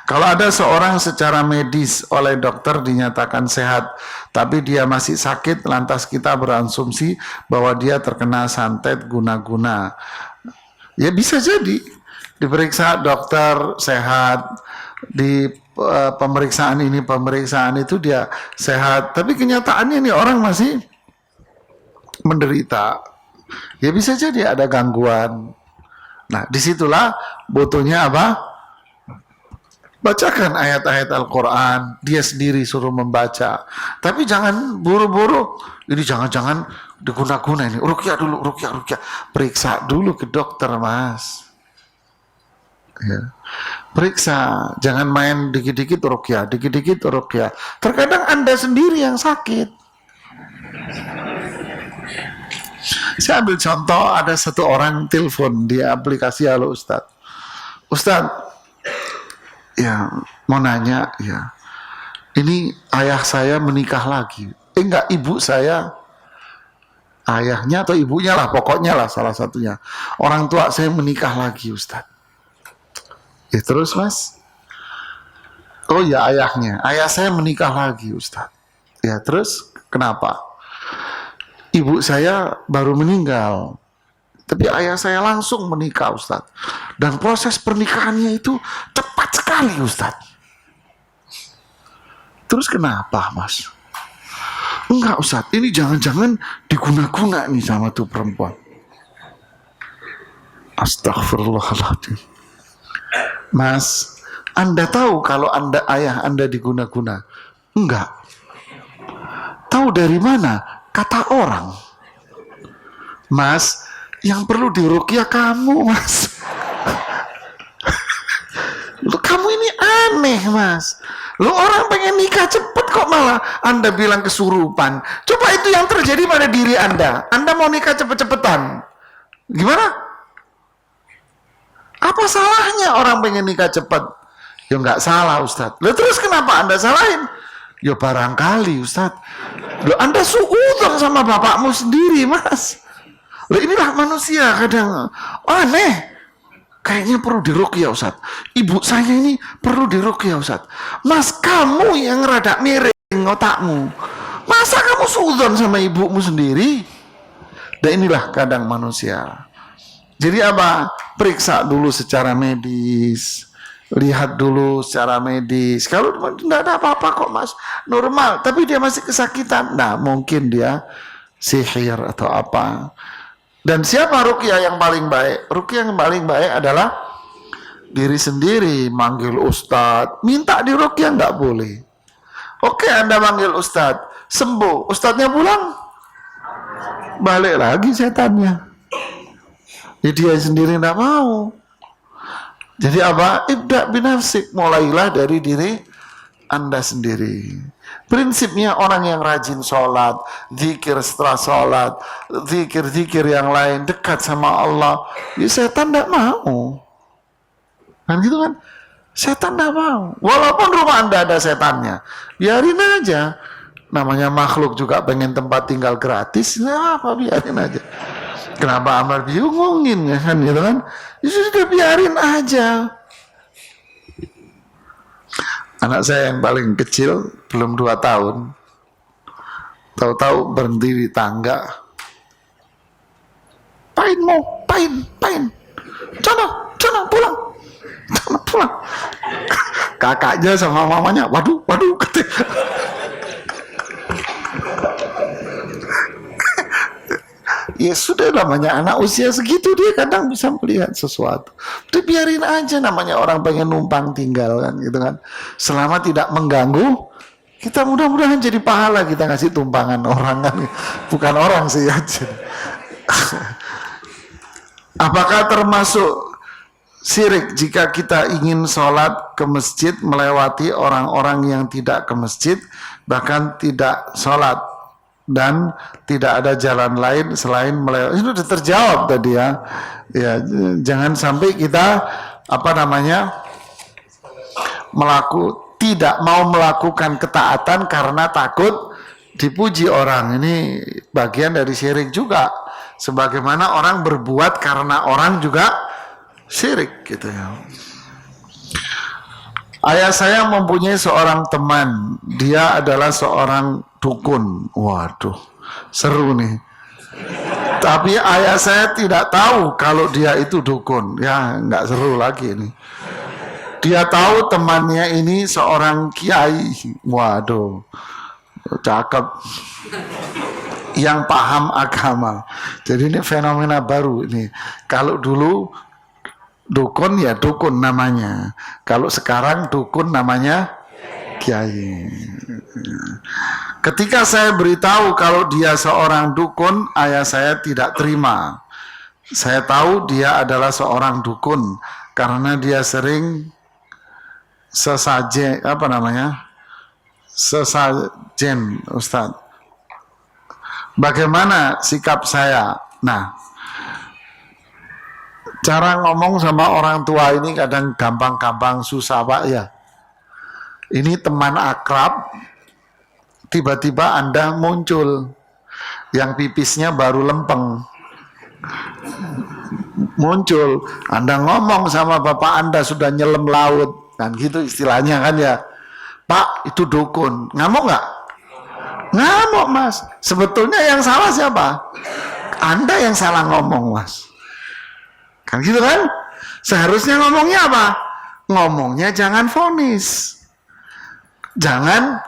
S3: Kalau ada seorang secara medis oleh dokter dinyatakan sehat, tapi dia masih sakit, lantas kita berasumsi bahwa dia terkena santet guna-guna. Ya bisa jadi, diperiksa dokter sehat, di pemeriksaan ini, pemeriksaan itu dia sehat, tapi kenyataannya nih orang masih menderita. Ya bisa jadi ada gangguan. Nah, disitulah butuhnya apa? Bacakan ayat-ayat Al-Quran, dia sendiri suruh membaca. Tapi jangan buru-buru, ini jangan-jangan diguna-guna ini. Ruqyah dulu, ruqyah. Periksa dulu ke dokter, Mas. Ya. Periksa, jangan main dikit-dikit ruqyah, dikit-dikit ruqyah. Terkadang Anda sendiri yang sakit. Saya ambil contoh, ada satu orang telepon di aplikasi Halo Ustadz. Ustadz, ya mau nanya, ya ini ayah saya menikah lagi. Enggak, ibu saya, ayahnya atau ibunya lah, pokoknya lah salah satunya. Orang tua saya menikah lagi, Ustadz. Ya terus, Mas? Oh ya, ayahnya, ayah saya menikah lagi, Ustadz. Ya terus, kenapa? Ibu saya baru meninggal, tapi ayah saya langsung menikah, Ustadz. Dan proses pernikahannya itu cepat sekali, Ustadz. Terus kenapa, Mas? Enggak, Ustadz, ini jangan-jangan diguna-guna nih sama tuh perempuan. Astagfirullahaladzim. Mas, Anda tahu kalau ayah Anda diguna-guna? Enggak. Tahu dari mana? Kata orang. Mas, yang perlu diruqyah kamu, Mas. Loh, kamu ini aneh, Mas. Loh, orang pengen nikah cepet kok malah Anda bilang kesurupan. Coba itu yang terjadi pada diri Anda. Anda mau nikah cepet-cepetan. Gimana? Apa salahnya orang pengen nikah cepet? Ya nggak salah, Ustadz. Loh, terus kenapa Anda salahin? Ya barangkali, Ustadz. Loh, Anda suudzon sama bapakmu sendiri, Mas. Loh, inilah manusia kadang aneh. Kayaknya perlu diruqyah, Ustadz. Ibu saya ini perlu diruqyah, Ustadz. Mas, kamu yang rada miring otakmu. Masa kamu suudzon sama ibumu sendiri? Dan inilah kadang manusia. Jadi apa? Periksa dulu secara medis. Lihat dulu secara medis. Kalau tidak ada apa-apa kok, Mas, normal, tapi dia masih kesakitan, nah mungkin dia sihir atau apa. Dan siapa ruqyah yang paling baik? Ruqyah yang paling baik adalah diri sendiri. Manggil ustadz, minta diruqyah nggak boleh. Oke, Anda manggil ustadz, sembuh, ustadznya pulang, balik lagi setannya. Jadi dia sendiri nggak mau. Jadi apa? Ibda binafsik, mulailah dari diri Anda sendiri. Prinsipnya orang yang rajin sholat, zikir setelah sholat, zikir-zikir yang lain, dekat sama Allah, ya setan tidak mau. Kan gitu kan? Setan tidak mau. Walaupun rumah Anda ada setannya, biarin aja. Namanya makhluk juga pengen tempat tinggal gratis, nah apa, biarin aja. Kenapa Amar diomongin, ya kan, gitu kan? Ya sudah, biarin aja. Anak saya yang paling kecil belum 2 tahun, tahu-tahu berhenti di tangga. Pain mau, pain. Sana pulang. Kakaknya sama mamanya, waduh. Ya sudah, namanya anak usia segitu dia kadang bisa melihat sesuatu. Udah biarin aja, namanya orang pengen numpang tinggal kan, gitu kan. Selama tidak mengganggu, kita mudah-mudahan jadi pahala kita ngasih tumpangan orang kan. Bukan orang sih ya. Apakah termasuk syirik jika kita ingin sholat ke masjid melewati orang-orang yang tidak ke masjid, bahkan tidak sholat dan tidak ada jalan lain selain melewati? Itu sudah terjawab tadi ya. Ya, jangan sampai kita tidak mau melakukan ketaatan karena takut dipuji orang. Ini bagian dari syirik juga. Sebagaimana orang berbuat karena orang juga syirik gitu ya. Ayah saya mempunyai seorang teman, dia adalah seorang dukun. Waduh, seru nih. Tapi ayah saya tidak tahu kalau dia itu dukun. Ya, nggak seru lagi ini. Dia tahu temannya ini seorang kiai. Waduh, cakep. Yang paham agama. Jadi ini fenomena baru ini. Kalau dulu Dukun ya dukun namanya. Kalau sekarang dukun namanya kiai. Ketika saya beritahu kalau dia seorang dukun, ayah saya tidak terima. Saya tahu dia adalah seorang dukun karena dia sering sesajen Ustadz. Bagaimana sikap saya? Nah, cara ngomong sama orang tua ini kadang gampang-gampang susah Pak ya. Ini teman akrab, tiba-tiba Anda muncul, yang pipisnya baru lempeng. Muncul, Anda ngomong sama bapak Anda sudah nyelam laut, kan gitu istilahnya kan ya. Pak, itu dukun, ngamuk nggak? Ngamuk Mas. Sebetulnya yang salah siapa? Anda yang salah ngomong Mas. Kan gitu kan? Seharusnya ngomongnya apa? Ngomongnya jangan vonis. Jangan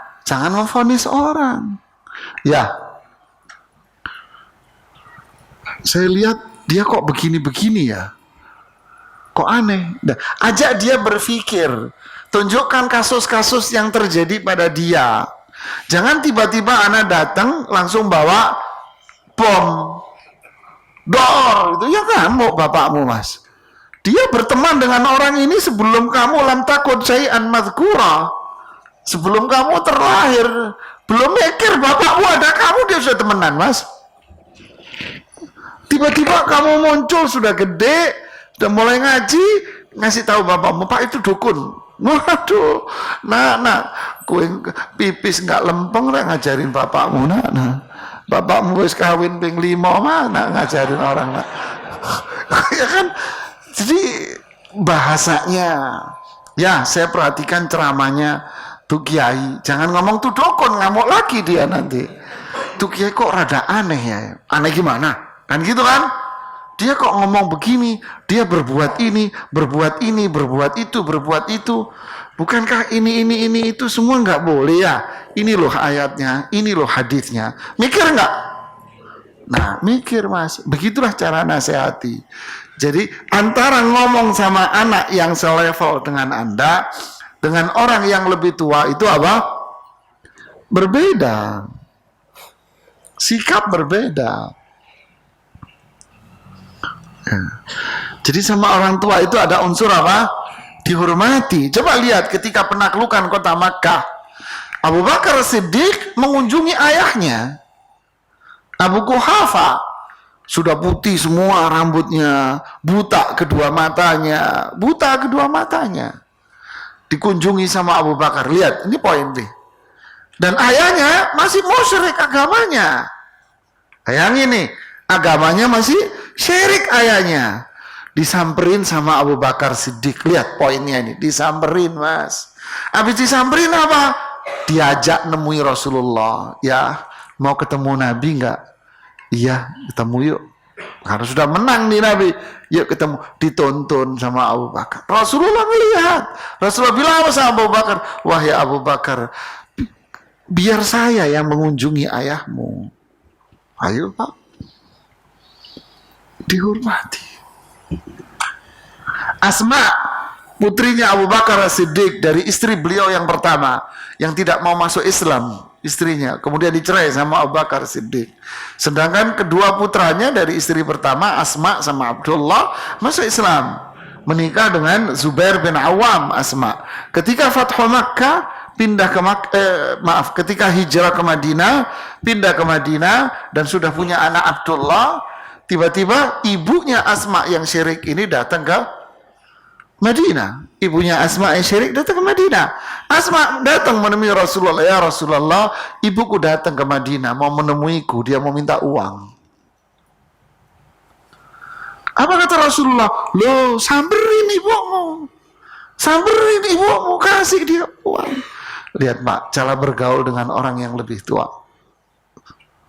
S3: memvonis orang. Ya. Saya lihat dia kok begini-begini ya. Kok aneh. Nah, ajak dia berpikir. Tunjukkan kasus-kasus yang terjadi pada dia. Jangan tiba-tiba anak datang langsung bawa bom. Dor, itu ya kamu bapakmu Mas. Dia berteman dengan orang ini sebelum kamu lam takut syai'an madhkura. Sebelum kamu terlahir, belum mikir bapakmu ada kamu, dia sudah temenan Mas. Tiba-tiba kamu muncul sudah gede, sudah mulai ngaji, ngasih tahu bapakmu, Pak itu dukun. Waduh, nah, kue pipis nggak lempeng, ngajarin bapakmu, nah. Bapakmu wis kawin ping 5 mana ngajarin orang, nah. Ya kan, jadi bahasanya, ya saya perhatikan ceramahnya. Tuh kiai, jangan ngomong tuh dukun, ngamuk lagi dia nanti. Tuh kiai kok rada aneh ya. Aneh gimana? Kan gitu kan? Dia kok ngomong begini, dia berbuat ini, berbuat itu, berbuat itu. Bukankah ini itu semua nggak boleh ya? Ini loh ayatnya, ini loh hadisnya. Mikir nggak? Nah, mikir Mas. Begitulah cara nasihati. Jadi antara ngomong sama anak yang selevel dengan Anda, dengan orang yang lebih tua itu apa? Berbeda. Sikap berbeda. Ya. Jadi sama orang tua itu ada unsur apa? Dihormati. Coba lihat ketika penaklukan kota Makkah, Abu Bakar Siddiq mengunjungi ayahnya. Abu Quhafa sudah putih semua rambutnya, buta kedua matanya. Dikunjungi sama Abu Bakar. Lihat, ini poin nih. Dan ayahnya masih musyrik agamanya. Bayangin nih, agamanya masih syirik ayahnya. Disamperin sama Abu Bakar Siddiq. Lihat poinnya ini, disamperin Mas. Habis disamperin apa? Diajak nemui Rasulullah. Ya, mau ketemu Nabi enggak? Iya, ketemu yuk. Karena sudah menang nih Nabi, yuk ketemu. Dituntun sama Abu Bakar. Rasulullah melihat. Rasulullah bilang sama Abu Bakar, wahai Abu Bakar, biar saya yang mengunjungi ayahmu. Ayo Pak, dihormati. Asma, putrinya Abu Bakar Siddiq, dari istri beliau yang pertama, yang tidak mau masuk Islam, istrinya, kemudian dicerai sama Abu Bakar Siddiq. Sedangkan kedua putranya dari istri pertama, Asma sama Abdullah, masuk Islam, menikah dengan Zubair bin Awam. Asma ketika Fathu Makkah pindah ke ketika hijrah ke Madinah, pindah ke Madinah dan sudah punya anak Abdullah, tiba-tiba ibunya Asma yang syirik ini datang ke Madinah. Ibunya Asma yang syirik datang ke Madinah. Asma datang menemui Rasulullah. Ya Rasulullah, ibuku datang ke Madinah mau menemuiku, dia mau minta uang. Apa kata Rasulullah? Loh, samperin ibumu, kasih dia uang. Lihat Pak, cara bergaul dengan orang yang lebih tua.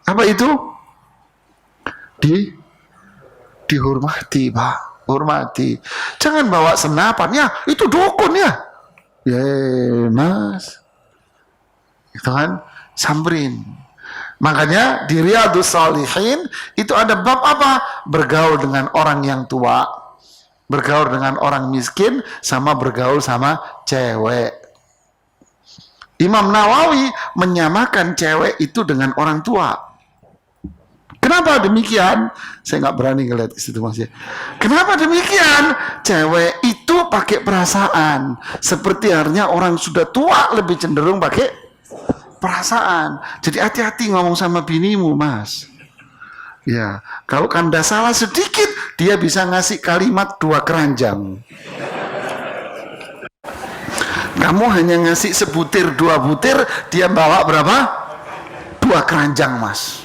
S3: Apa itu? Dihormati Pak, hormati. Jangan bawa senapan, ya itu dukun ya. Ya Mas, itu kan samperin. Makanya di Riyadhus Shalihin itu ada bab apa? Bergaul dengan orang yang tua. Bergaul dengan orang miskin sama bergaul sama cewek. Imam Nawawi menyamakan cewek itu dengan orang tua. Kenapa demikian? Saya nggak berani ngeliat ke situ Mas ya. Kenapa demikian? Cewek itu pakai perasaan. Seperti halnya orang sudah tua lebih cenderung pakai perasaan. Jadi hati-hati ngomong sama binimu Mas. Ya, kalau Anda salah sedikit, dia bisa ngasih kalimat 2 keranjang. Kamu hanya ngasih sebutir 2 butir, dia bawa berapa? 2 keranjang Mas.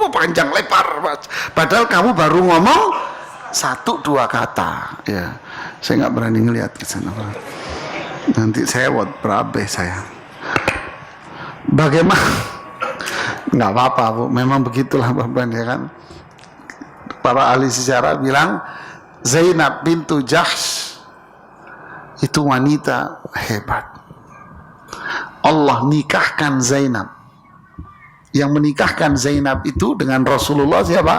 S3: Panjang lebar Mas. Padahal kamu baru ngomong 1-2 kata. Ya, saya nggak berani ngelihat ke sana. Nanti saya berabe saya. Bagaimana? Nggak apa-apa Bu, memang begitulah Bapak ya kan. Para ahli sejarah bilang Zainab bintu Jahsh itu wanita hebat. Allah nikahkan Zainab. Yang menikahkan Zainab itu dengan Rasulullah siapa?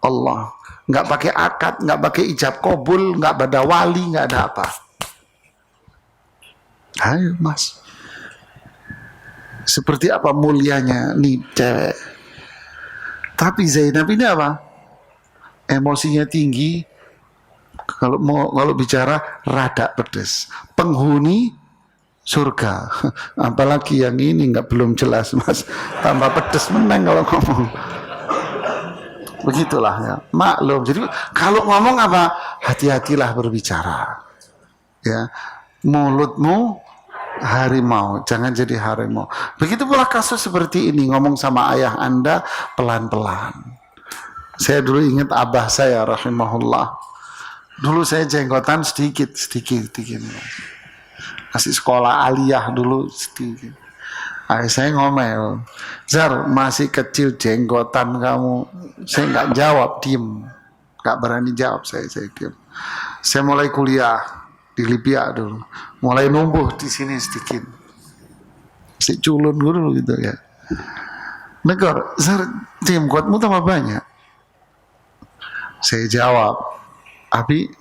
S3: Allah. Nggak pakai akad, nggak pakai ijab kabul, nggak ada wali, nggak ada apa. Ayo Mas. Seperti apa mulianya nih cewek. Tapi Zainab ini apa? Emosinya tinggi. Kalau bicara rada pedes. Penghuni surga. Apalagi yang ini belum jelas Mas. Tambah pedes meneng kalau ngomong. Begitulah ya. Maklum. Jadi kalau ngomong apa? Hati-hatilah berbicara. Ya. Mulutmu harimau, jangan jadi harimau. Begitu pula kasus seperti ini, ngomong sama ayah Anda pelan-pelan. Saya dulu ingat abah saya rahimahullah. Dulu saya jenggotan sedikit. Masih sekolah aliyah dulu sedikit. Ayah saya ngomel, Zar masih kecil jenggotan kamu. Saya nggak jawab, diem, nggak berani jawab saya diem. Saya mulai kuliah di Libya dulu, mulai numbuh di sini sedikit, si culun dulu gitu ya. Negor, Zar, jenggotmu tambah banyak. Saya jawab, Abi,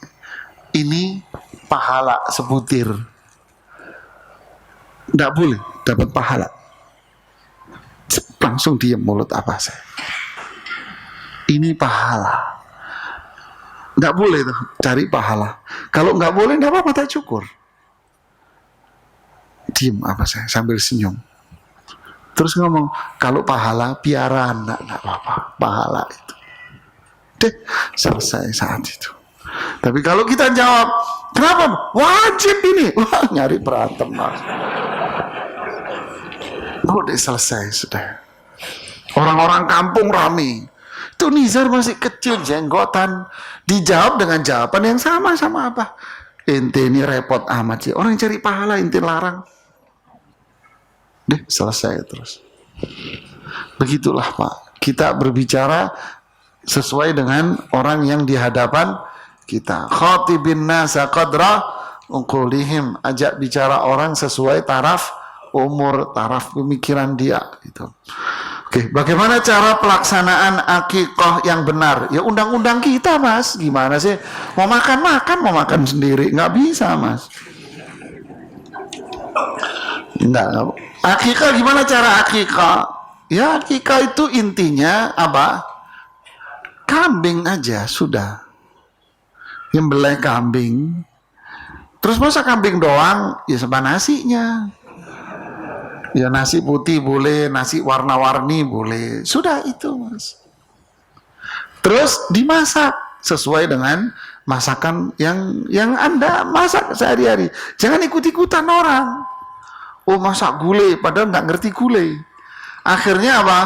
S3: ini pahala sebutir, nggak boleh dapat pahala. Langsung diam mulut apa saya. Ini pahala. Nggak boleh tuh cari pahala. Kalau nggak boleh nggak apa-apa, tak cukur. Diam apa saya sambil senyum. Terus ngomong, kalau pahala piaraan nggak apa-apa, pahala itu. Deh, selesai saat itu. Tapi kalau kita jawab, kenapa? Wajib ini. Wah, nyari berantem Mas. Udah selesai sudah. Orang-orang kampung rame. Itu Nizar masih kecil jenggotan, dijawab dengan jawaban yang sama apa? Ente ini repot amat sih. Orang cari pahala ente larang. Deh, selesai terus. Begitulah Pak. Kita berbicara sesuai dengan orang yang di hadapan kita. Khatibin nasa qadra uqulihim. Ajak bicara orang sesuai taraf umur, taraf pemikiran dia gitu. Oke, bagaimana cara pelaksanaan akikah yang benar? Ya undang-undang kita Mas, gimana sih? Mau makan sendiri, nggak bisa Mas. Enggak. Akikah gimana cara akikah? Ya akikah itu intinya apa? Kambing aja sudah. Nyembelih kambing. Terus masa kambing doang? Ya sama nasinya. Ya nasi putih boleh, nasi warna-warni boleh. Sudah itu Mas. Terus dimasak sesuai dengan masakan yang Anda masak sehari-hari. Jangan ikut-ikutan orang. Oh masak gulai, padahal nggak ngerti gulai. Akhirnya apa?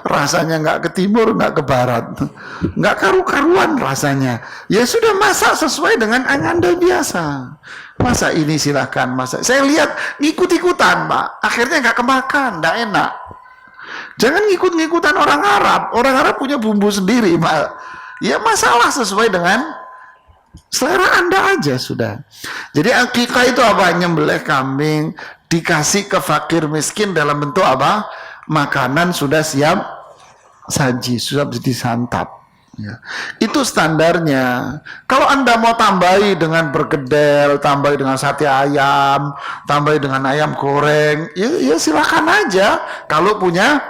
S3: Rasanya nggak ke timur, nggak ke barat. Nggak karu-karuan rasanya. Ya sudah masak sesuai dengan Anda biasa. Masa ini silahkan masak. Saya lihat ngikut-ikutan Pak. Akhirnya nggak kemakan, nggak enak. Jangan ngikut-ngikutan orang Arab. Orang Arab punya bumbu sendiri Pak. Ya masalah sesuai dengan selera Anda aja sudah. Jadi akikah itu apa? Nyembelih kambing, dikasih ke fakir miskin dalam bentuk apa? Makanan sudah siap saji, sudah disantap. Ya. Itu standarnya. Kalau Anda mau tambahi dengan bergedel, tambahi dengan sate ayam, tambahi dengan ayam goreng, ya silakan aja. Kalau punya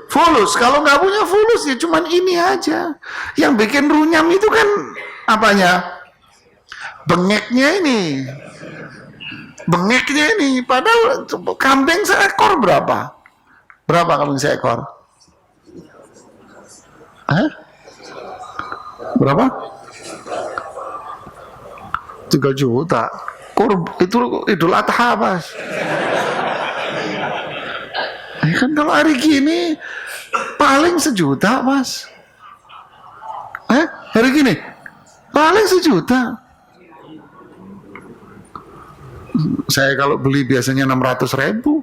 S3: fulus, kalau nggak punya fulus ya cuman ini aja. Yang bikin runyam itu kan apanya? Bengeknya ini. Bengeknya ini. Padahal kambing seekor berapa? Berapa kambing seekor? Hah? Berapa? 3 juta. Itu Idul Adha, Mas. Kan kalau hari gini paling 1 juta, Mas. Hari gini paling 1 juta. Saya kalau beli biasanya 600.000.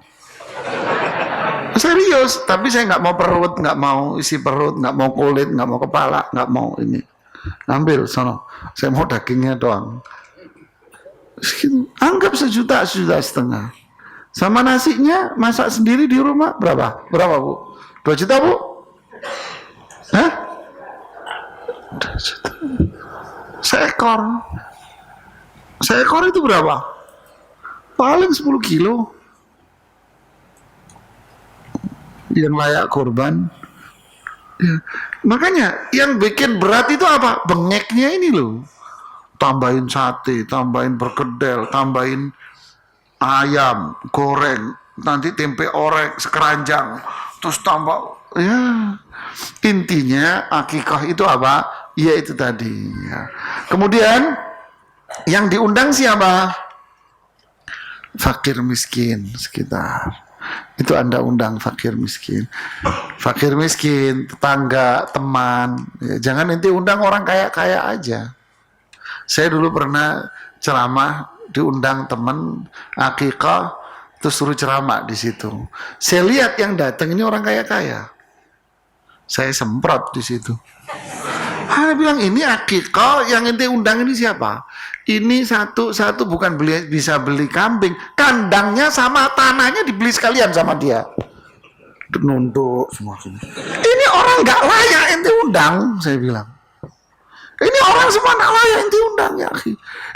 S3: Serius, tapi saya nggak mau perut, nggak mau isi perut, nggak mau kulit, nggak mau kepala, nggak mau ini. Ambil sono, saya mau dagingnya doang. Anggap 1 juta, 1,5 juta. Sama nasinya masak sendiri di rumah berapa? Berapa, Bu? 2 juta, Bu? Hah? 2 juta. Seekor. Seekor itu berapa? Paling 10 kilo. Yang layak korban. Ya. Makanya yang bikin berat itu apa? Bengeknya ini loh. Tambahin sate, tambahin perkedel, tambahin ayam goreng, nanti tempe orek sekeranjang, terus tambah ya. Intinya akikah itu apa? Ya itu tadi ya. Kemudian yang diundang siapa? Fakir miskin sekitar. Itu Anda undang fakir miskin, tetangga, teman. Ya, jangan nanti undang orang kaya aja. Saya dulu pernah ceramah, diundang teman akikah, terus suruh ceramah di situ. Saya lihat yang datang ini orang kaya. Saya semprot di situ. Dia bilang ini akikah, yang ente undang ini siapa? Ini satu bukan bisa beli kambing, kandangnya sama tanahnya dibeli sekalian sama dia. Nunduk semua. Ini orang nggak layak ente undang, saya bilang. Ini orang semua nggak layak ente undang ya.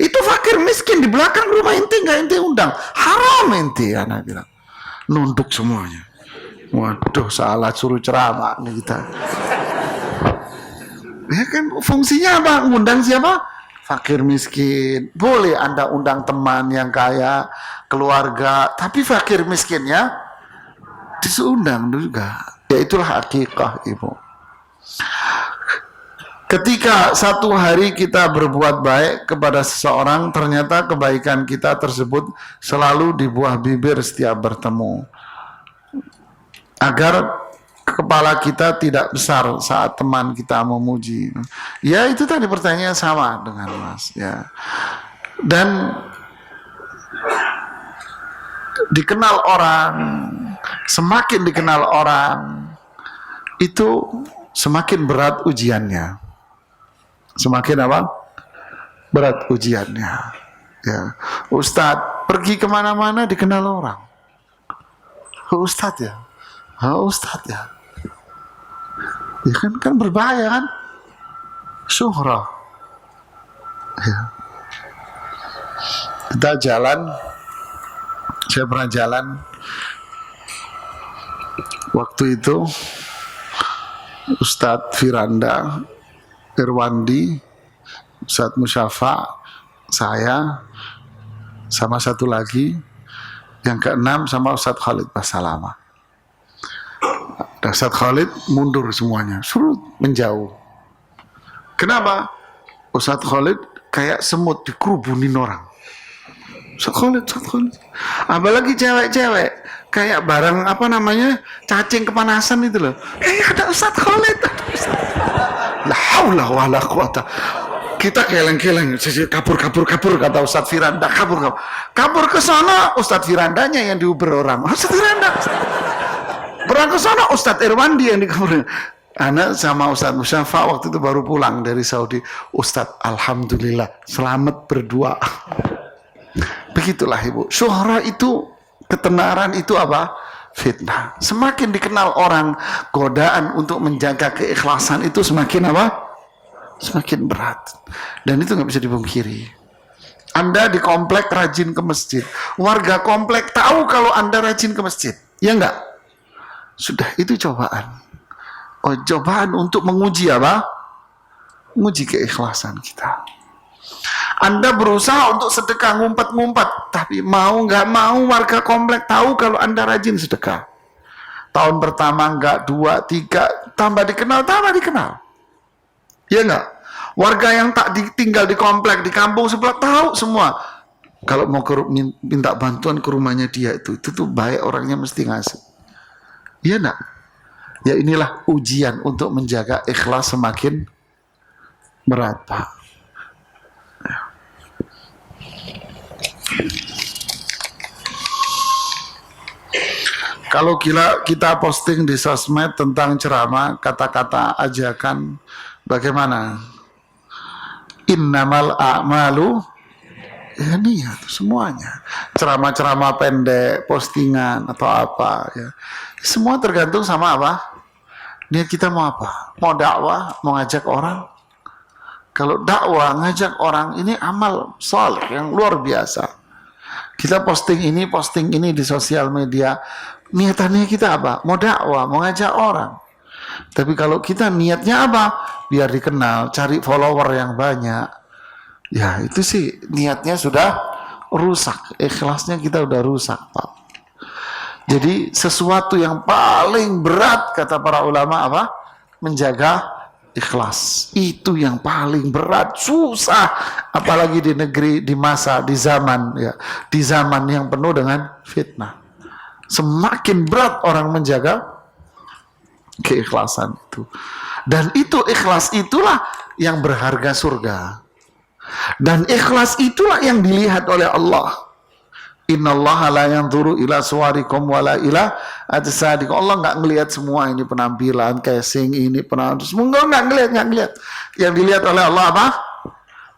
S3: Itu fakir miskin di belakang rumah ente nggak ente undang, haram ente, anak bilang. Nunduk semuanya. Waduh, salah suruh ceramah nih kita. Ya kan fungsinya apa? Ngundang siapa? Fakir miskin. Boleh Anda undang teman yang kaya, keluarga, tapi fakir miskinnya diundang juga. Ya itulah akikah, Ibu. Ketika satu hari kita berbuat baik kepada seseorang, ternyata kebaikan kita tersebut selalu di buah bibir setiap bertemu. Agar kepala kita tidak besar saat teman kita memuji. Ya itu tadi pertanyaan sama dengan Mas ya. Dan dikenal orang, semakin dikenal orang itu semakin berat ujiannya. Semakin apa? Berat ujiannya. Ya, Ustadz pergi kemana-mana dikenal orang. Ustadz ya. Ustadz ya. Ya kan berbahaya kan? Syuhrah. Ya. Kita jalan, saya pernah jalan waktu itu Ustadz Firanda Irwandi, Ustadz Musyafa, saya sama satu lagi yang keenam sama Ustadz Khalid Basalama. Ustadz Khalid mundur semuanya, suruh menjauh. Kenapa? Ustadz Khalid kayak semut dikerubunin orang. Ustadz Khalid. Apalagi cewek-cewek kayak barang apa namanya cacing kepanasan itu loh. Ada Ustadz Khalid. La haula wala quwata. Kita keleng-keleng, kabur kata Ustadz Firanda, kabur ke sana. Ustadz Firandanya yang diuber orang. Ustadz Firanda. Berangkat ke sana Ustadz Irwandi yang dikaburin. Anak sama Ustadz Musyafa waktu itu baru pulang dari Saudi. Ustadz, alhamdulillah, selamat berdua. Begitulah Ibu. Syuhra itu, ketenaran itu apa? fitnah. Semakin dikenal orang, godaan untuk menjaga keikhlasan itu semakin apa? Semakin berat. Dan itu nggak bisa dipungkiri. Anda di komplek rajin ke masjid, warga komplek tahu kalau Anda rajin ke masjid, ya enggak? Sudah, itu cobaan. Oh, cobaan untuk menguji apa? Menguji keikhlasan kita. Anda berusaha untuk sedekah, ngumpet-ngumpet, tapi mau nggak mau warga komplek tahu kalau Anda rajin sedekah. Tahun pertama nggak, 2, 3, tambah dikenal, ya nggak? Warga yang tak tinggal di komplek, di kampung sebelah tahu semua. Kalau mau minta bantuan ke rumahnya dia itu tuh baik, orangnya mesti ngasih. Iya nggak? Ya inilah ujian untuk menjaga ikhlas semakin berat, Pak. Kalau kita posting di sosmed tentang ceramah, kata-kata ajakan, bagaimana? Innamal a'malu, ya niat semuanya. Ceramah-ceramah pendek, postingan atau apa, ya. Semua tergantung sama apa? Niat kita mau apa? Mau dakwah, mau ngajak orang? Kalau dakwah, ngajak orang, ini amal soleh yang luar biasa. Kita posting ini di sosial media, niatannya kita apa? Mau dakwah, mau ngajak orang. Tapi kalau kita niatnya apa? Biar dikenal, cari follower yang banyak. Ya itu sih niatnya sudah rusak. Ikhlasnya kita udah rusak, Pak. Jadi sesuatu yang paling berat kata para ulama apa? Menjaga ikhlas. Itu yang paling berat, susah. Apalagi di negeri, di masa, di zaman ya. Di zaman yang penuh dengan fitnah. Semakin berat orang menjaga keikhlasan itu. Dan itu ikhlas itulah yang berharga surga. Dan ikhlas itulah yang dilihat oleh Allah. Innallaha la yanzuru ila suwarikum wala ila ajsadikum. Allah nggak ngelihat semua ini penampilan, casing ini, penampilan. Semua nggak ngelihat. Yang dilihat oleh Allah apa?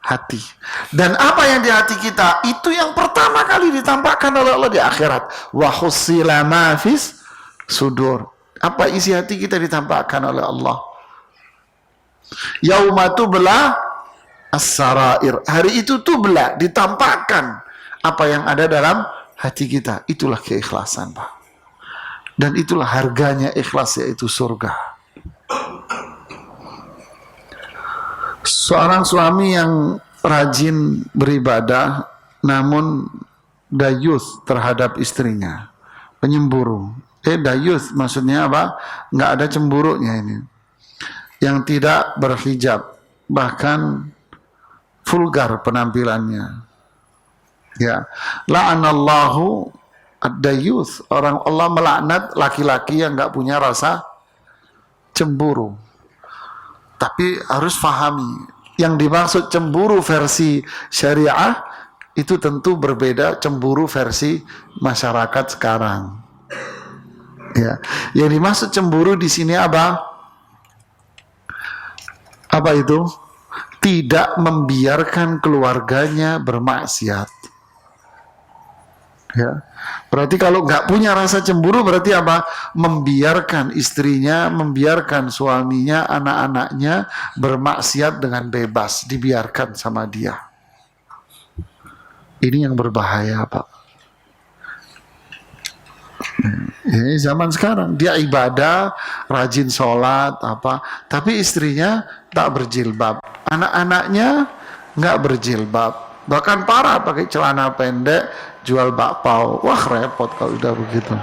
S3: Hati. Dan apa yang di hati kita itu yang pertama kali ditampakkan oleh Allah di akhirat. Wa husila ma fis sudur. Apa isi hati kita ditampakkan oleh Allah. Yauma tubla as-sarair. Hari itu tubla, ditampakkan apa yang ada dalam hati kita. Itulah keikhlasan, Pak. Dan itulah harganya ikhlas, yaitu surga. Seorang suami yang rajin beribadah namun dayuth terhadap istrinya, penyemburu. Dayuth maksudnya apa? Nggak ada cemburunya ini. Yang tidak berhijab, bahkan vulgar penampilannya. Ya, la'anallahu ad-dayuth. Orang Allah melaknat laki-laki yang nggak punya rasa cemburu. Tapi harus pahami, yang dimaksud cemburu versi syariah itu tentu berbeda cemburu versi masyarakat sekarang. Ya, yang dimaksud cemburu di sini apa? Apa itu? Tidak membiarkan keluarganya bermaksiat. Ya, berarti kalau nggak punya rasa cemburu berarti apa? Membiarkan istrinya, membiarkan suaminya, anak-anaknya bermaksiat dengan bebas, dibiarkan sama dia. Ini yang berbahaya, Pak. Ini zaman sekarang dia ibadah, rajin sholat, apa, tapi istrinya tak berjilbab, anak-anaknya nggak berjilbab, bahkan parah pakai celana pendek, jual bakpao. Wah, repot kalau udah begitu.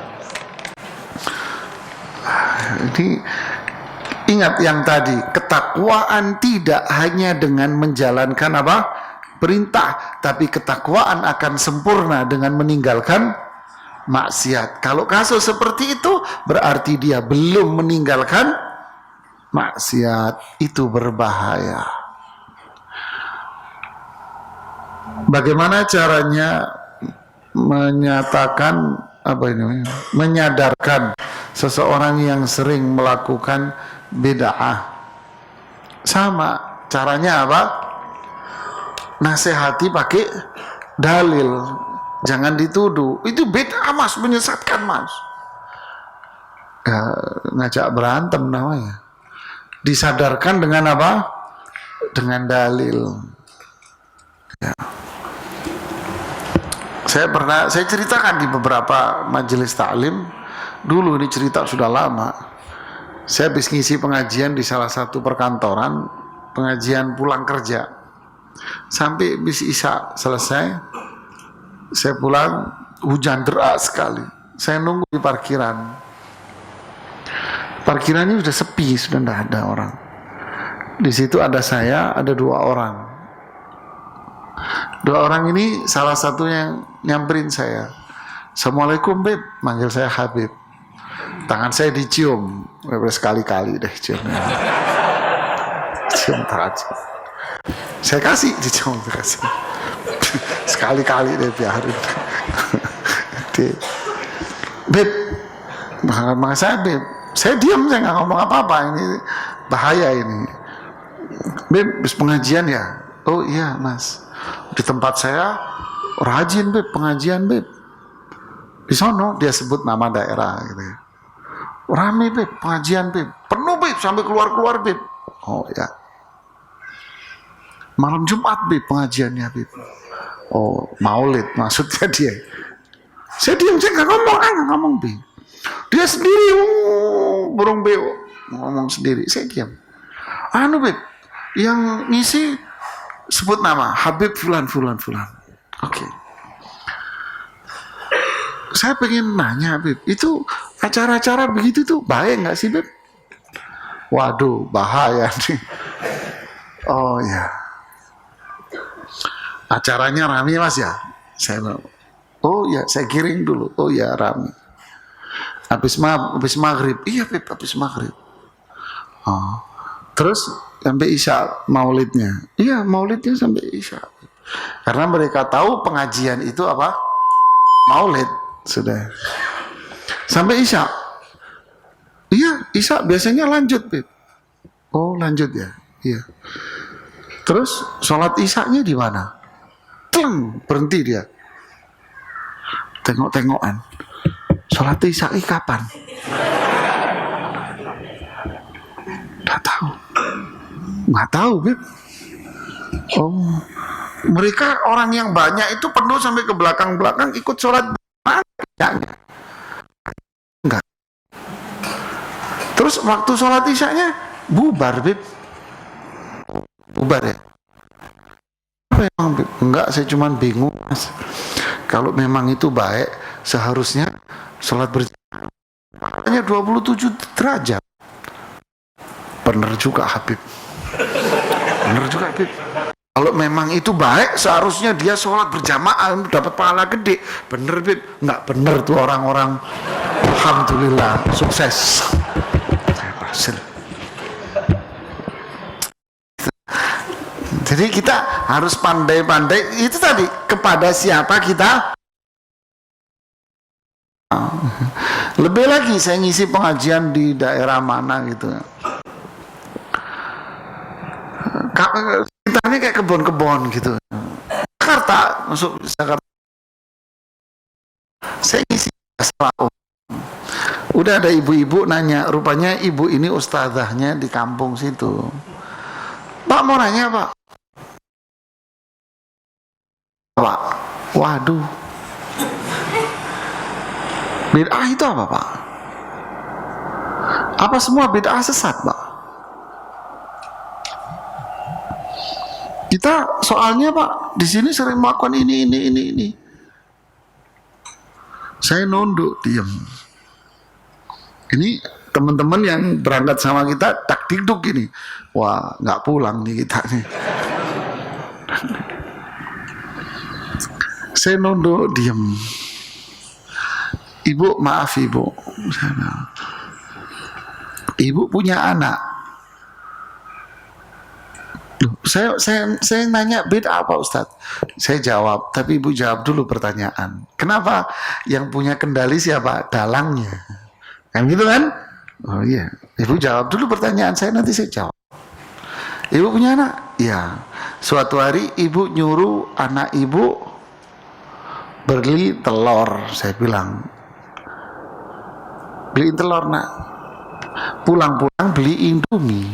S3: Ini ingat yang tadi, ketakwaan tidak hanya dengan menjalankan apa? Perintah, tapi ketakwaan akan sempurna dengan meninggalkan maksiat. Kalau kasus seperti itu berarti dia belum meninggalkan maksiat. Itu berbahaya. Bagaimana caranya menyatakan apa ini? Menyadarkan seseorang yang sering melakukan bid'ah. Sama caranya apa? Nasihati pakai dalil. Jangan dituduh, itu bid'ah mas, menyesatkan mas. Ya, ngajak berantem namanya. Disadarkan dengan apa? Dengan dalil. Ya. Saya ceritakan di beberapa majelis taklim. Dulu ini cerita sudah lama. Saya habis ngisi pengajian di salah satu perkantoran, pengajian pulang kerja. Sampai bis Isya selesai, saya pulang, hujan deras sekali. Saya nunggu di parkiran. Parkirannya sudah sepi, sudah tidak ada orang. Di situ ada saya, ada 2 orang. 2 orang ini salah satu yang nyamperin saya. Assalamualaikum Beb, manggil saya Habib. Tangan saya dicium, sekali-kali deh ciumnya. Cium terakhir. Saya kasih dicium, kasih. Sekali-kali deh biarin. Beb, maka saya Beb. Saya diam, saya nggak ngomong apa-apa. Ini bahaya ini. Beb, habis pengajian ya? Oh iya Mas. Di tempat saya rajin Beb, pengajian Beb. Di sono dia sebut nama daerah gitu ya. Rame Beb, pengajian Beb. Penuh Beb, sampai keluar-keluar Beb. Oh ya. Malam Jumat Beb, pengajiannya Beb. Oh, maulid maksudnya dia. Saya diam, saya nggak ngomong Beb. Dia sendiri, burung beo, ngomong sendiri. Saya diam. Anu Beb, yang ngisi sebut nama Habib Fulan. Oke. Saya pengen nanya Beb, itu acara-acara begitu tuh baik nggak sih Beb? Waduh, bahaya nih. Oh ya. Acaranya rame Mas ya? Saya bilang, oh ya, saya kirim dulu. Oh ya, rame. Habis maghrib, iya Beb, habis maghrib. Oh. Terus sampai Isya maulidnya. Iya, maulidnya sampai Isya. Karena mereka tahu pengajian itu apa? Maulid. Sudah. Sampai Isya. Iya, Isya biasanya lanjut Beb. Oh, lanjut ya. Iya. Terus sholat Isyanya di mana? Berhenti dia. Tengok-tengokan. Sholat Isya kapan? Nggak tahu Beb. Oh, mereka orang yang banyak itu penuh sampai ke belakang-belakang ikut sholat. Enggak. Terus waktu sholat Isyanya bubar Beb. Bubar ya. Apa emang Beb? Enggak, saya cuma bingung Mas. Kalau memang itu baik, seharusnya sholat berjamaah hanya 27 derajat. Bener juga Habib. Bener juga Habib. Kalau memang itu baik, seharusnya dia sholat berjamaah dapat pahala gede. Bener Bib? Nggak bener tuh orang-orang. Alhamdulillah sukses. Saya berhasil. Jadi kita harus pandai-pandai. Itu tadi, kepada siapa kita. Lebih lagi saya ngisi pengajian di daerah mana gitu. Ceritanya kayak kebon-kebon gitu. Jakarta, masuk Jakarta. Saya ngisi selalu. Udah ada ibu-ibu nanya, rupanya ibu ini ustazahnya di kampung situ. Pak mau nanya Pak. Pak, waduh. Bid'ah itu apa Pak? Apa semua bid'ah sesat Pak? Kita soalnya Pak, di sini sering melakukan ini. Saya nunduk, diam. Ini teman-teman yang berangkat sama kita tak dikduk gini. Wah, nggak pulang nih kita nih. Saya nunduk, diam. Ibu, maaf Ibu. Ibu punya anak. Loh, saya nanya bid'ah apa Ustadz? Saya jawab, tapi Ibu jawab dulu pertanyaan. Kenapa? Yang punya kendali siapa? Dalangnya. Kan gitu kan? Oh iya. Ibu jawab dulu pertanyaan saya, nanti saya jawab. Ibu punya anak? Iya. Suatu hari Ibu nyuruh anak Ibu beli telur. Saya bilang, beliin telur nak. Pulang-pulang beli Indomie.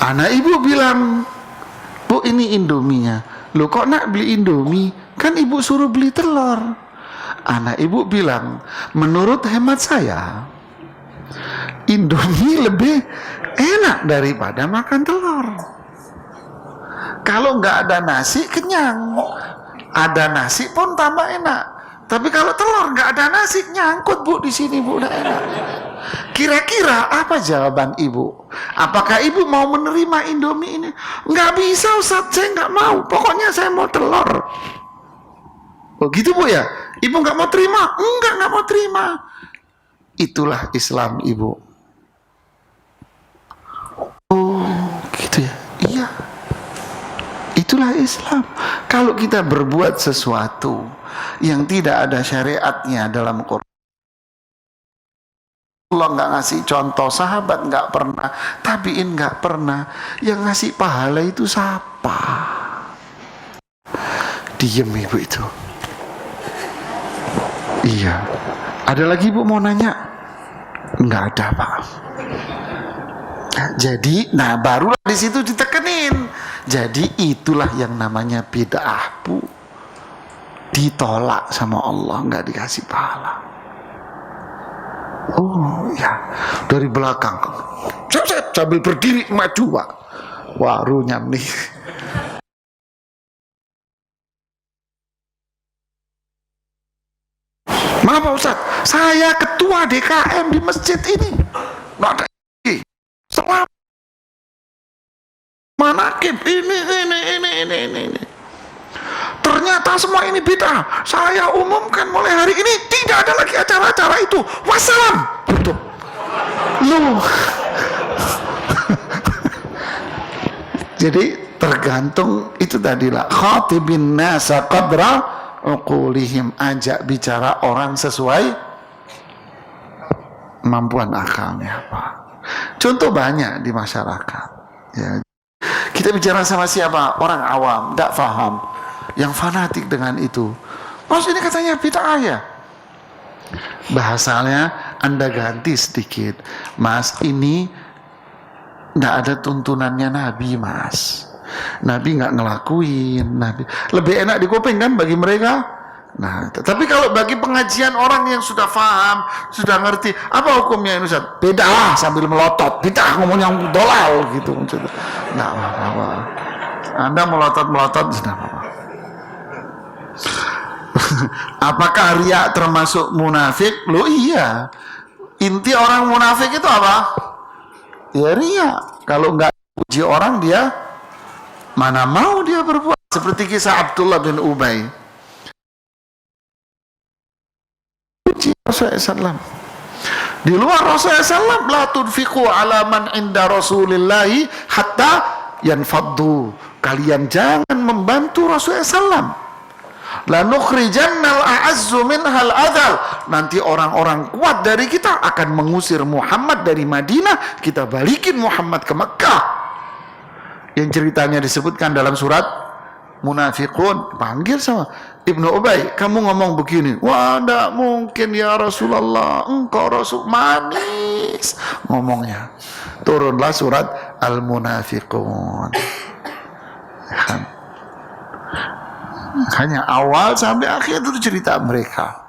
S3: Anak ibu bilang, bu ini Indominya. Loh kok nak beli Indomie? Kan ibu suruh beli telur. Anak ibu bilang, menurut hemat saya, Indomie lebih enak daripada makan telur. Kalau nggak ada nasi kenyang, ada nasi pun tambah enak. Tapi kalau telur nggak ada nasi nyangkut bu di sini bu, udah enak. Kira-kira apa jawaban ibu? Apakah ibu mau menerima Indomie ini? Nggak bisa Ustaz, saya nggak mau. Pokoknya saya mau telur. Oh gitu bu ya? Ibu nggak mau terima? Nggak mau terima. Itulah Islam ibu. Oh gitu ya? Iya. Itulah Islam. Kalau kita berbuat sesuatu yang tidak ada syariatnya dalam Quran, Allah nggak ngasih contoh, sahabat nggak pernah, tabiin nggak pernah, yang ngasih pahala itu siapa? Diem ibu itu. Iya. Ada lagi ibu mau nanya? Nggak ada pak. Jadi, nah barulah di situ ditekenin. Jadi itulah yang namanya bid'ah bu. Ditolak sama Allah, nggak dikasih pahala. Oh ya, dari belakang. Sambil berdiri maju pak. Wah runyam nih. Maaf Pak Ustaz, saya ketua DKM di masjid ini. Nggak ada selama manakib ini. Ternyata semua ini bid'ah. Saya umumkan mulai hari ini tidak ada lagi acara-acara itu. Wassalam. Tutup. Loh. Jadi tergantung itu tadilah khatibin nasa qadra uqulihim, ajak bicara orang sesuai kemampuan akalnya Pak. Contoh banyak di masyarakat ya. Kita bicara sama siapa? Orang awam, tidak paham, yang fanatik dengan itu. Mas ini katanya bid'ah ya. Bahasanya Anda ganti sedikit. Mas ini tidak ada tuntunannya Nabi mas. Nabi nggak ngelakuin. Nabi lebih enak di kuping kan bagi mereka. Nah, tapi kalau bagi pengajian orang yang sudah paham, sudah ngerti apa hukumnya ini Ustaz? Beda lah sambil melotot. Beda ngomong yang dolal gitu. Nggak apa-apa. Anda melotot sudah apa-apa. Apakah riya termasuk munafik? Loh iya. Inti orang munafik itu apa? Ya riya. Kalau nggak puji orang dia mana mau dia berbuat. Seperti kisah Abdullah bin Ubay. Rasulullah SAW. Di luar Rasulullah SAW, la tunfiqu ala man inda Rasulillahi hatta yanfaddu. Kalian jangan membantu Rasulullah SAW. La nukhrijannal a'azzu minhal adzal. Nanti orang-orang kuat dari kita akan mengusir Muhammad dari Madinah, kita balikin Muhammad ke Mekah. Yang ceritanya disebutkan dalam surat Munafiqun. Panggil sama Ibnu Ubay, kamu ngomong begini. Wah, tidak mungkin ya Rasulullah, engkau Rasul manis ngomongnya. Turunlah surat Al-Munafiqun. Hanya awal sampai akhir itu cerita mereka.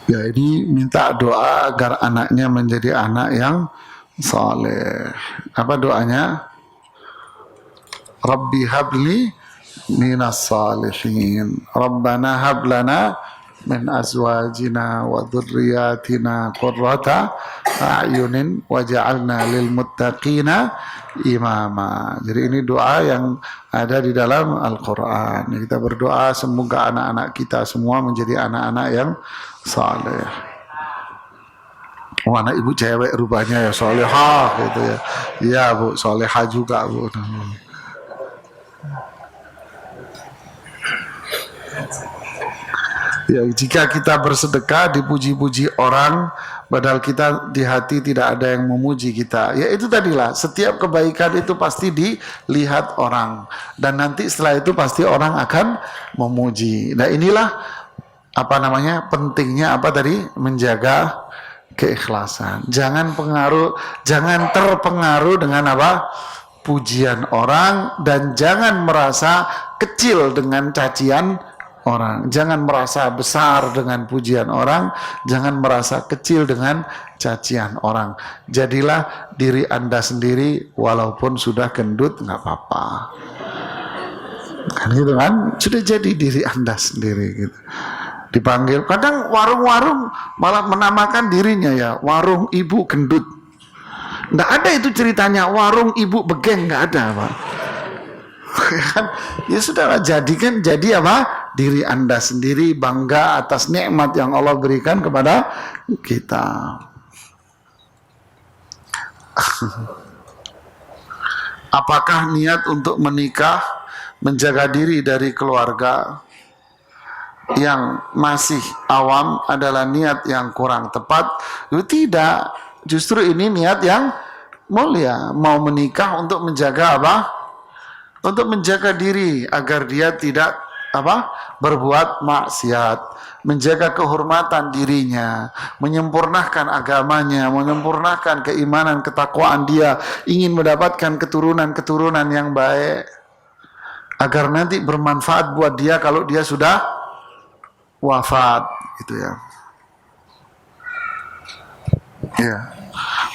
S3: Ya ini minta doa agar anaknya menjadi anak yang saleh. Apa doanya? Rabbi habli minas salihin. Rabbana hablana min azwajina wa dhurriyyatina qurrata a'yunin waj'alna lil muttaqina imama. Jadi ini doa yang ada di dalam Al-Qur'an. Kita berdoa semoga anak-anak kita semua menjadi anak-anak yang saleh. Oh, anak ibu cewek rupanya ya solehah gitu ya. Iya bu, solehah juga bu. Ya, jika kita bersedekah dipuji-puji orang, padahal kita di hati tidak ada yang memuji kita. Ya itu tadilah, setiap kebaikan itu pasti dilihat orang, dan nanti setelah itu pasti orang akan memuji. Nah inilah pentingnya menjaga keikhlasan. Jangan terpengaruh dengan pujian orang, dan jangan merasa kecil dengan cacian orang. Jangan merasa besar dengan pujian orang, jangan merasa kecil dengan cacian orang. Jadilah diri Anda sendiri, walaupun sudah gendut nggak apa-apa. Kan gitu kan? Sudah jadi diri Anda sendiri gitu. Dipanggil, kadang warung-warung malah menamakan dirinya ya, warung ibu gendut. Nggak ada itu ceritanya warung ibu begeng, nggak ada Pak. Ya sudahlah, jadikan jadi diri Anda sendiri, bangga atas nikmat yang Allah berikan kepada kita. Apakah niat untuk menikah, menjaga diri dari keluarga yang masih awam adalah niat yang kurang tepat? Tidak, justru ini niat yang mulia. Mau menikah untuk menjaga untuk menjaga diri agar dia tidak berbuat maksiat, menjaga kehormatan dirinya, menyempurnakan agamanya, menyempurnakan keimanan, ketakwaan dia, ingin mendapatkan keturunan yang baik agar nanti bermanfaat buat dia kalau dia sudah wafat, gitu ya. Ya,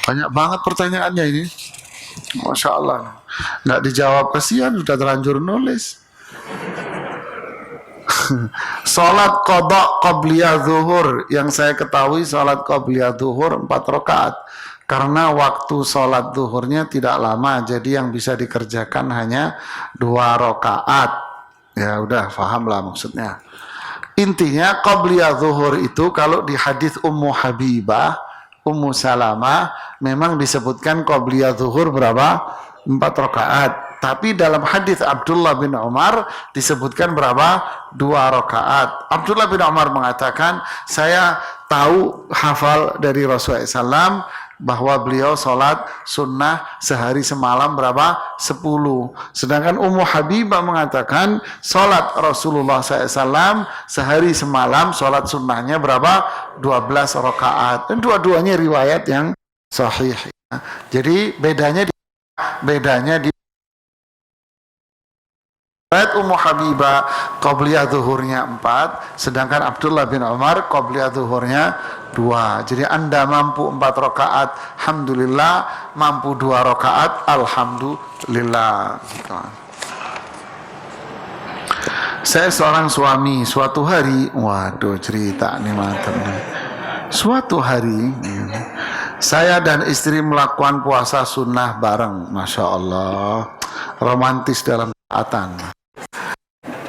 S3: banyak banget pertanyaannya ini. Masya Allah, nggak dijawab, kasihan sudah terlanjur nulis. Salat qadha qabliyah zuhur, yang saya ketahui salat qabliyah zuhur 4 rakaat, karena waktu salat zuhurnya tidak lama, jadi yang bisa dikerjakan hanya 2 rakaat. Ya udah, pahamlah maksudnya. Intinya qabliyah zuhur itu kalau di hadis Ummu Habibah, Ummu Salamah, memang disebutkan qabliyah zuhur berapa? 4 rakaat. Tapi dalam hadis Abdullah bin Umar disebutkan berapa? 2 rakaat. Abdullah bin Umar mengatakan, saya tahu hafal dari Rasulullah SAW bahwa beliau sholat sunnah sehari semalam berapa? 10. Sedangkan Ummu Habibah mengatakan sholat Rasulullah SAW sehari semalam sholat sunnahnya berapa? 12 rakaat. Dan dua-duanya riwayat yang sahih. Jadi bedanya di riwayat Ummu Habibah qabliyah zuhurnya 4, sedangkan Abdullah bin Umar qabliyah zuhurnya 2. Jadi Anda mampu 4 rakaat, alhamdulillah, mampu 2 rakaat, alhamdulillah. Saya seorang suami, suatu hari, waduh cerita nih mantap nih. Suatu hari saya dan istri melakukan puasa sunnah bareng, Masya Allah, romantis dalam taatan.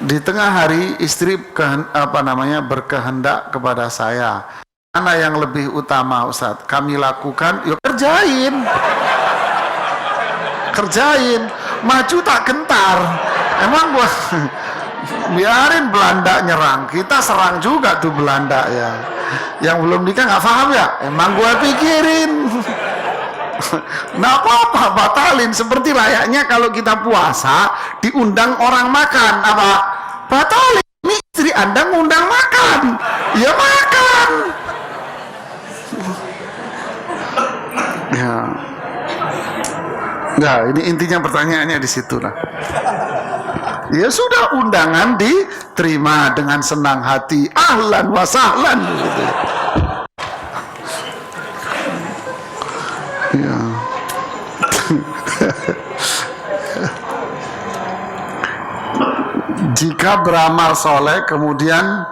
S3: Di tengah hari istri berkehendak kepada saya, mana yang lebih utama Ustadz? Kami lakukan, yuk kerjain, maju tak gentar. Emang gua biarin Belanda nyerang, kita serang juga tuh Belanda ya. Yang belum nikah nggak paham ya? Emang gua pikirin. Nggak apa-apa, batalin. Seperti layaknya kalau kita puasa diundang orang makan, batalin. Ini istri Anda ngundang makan, ya makan. Ya, nah ini intinya pertanyaannya di situ lah. Ya sudah, undangan diterima dengan senang hati, ahlan wa sahlan gitu. Ya. Jika beramal soleh kemudian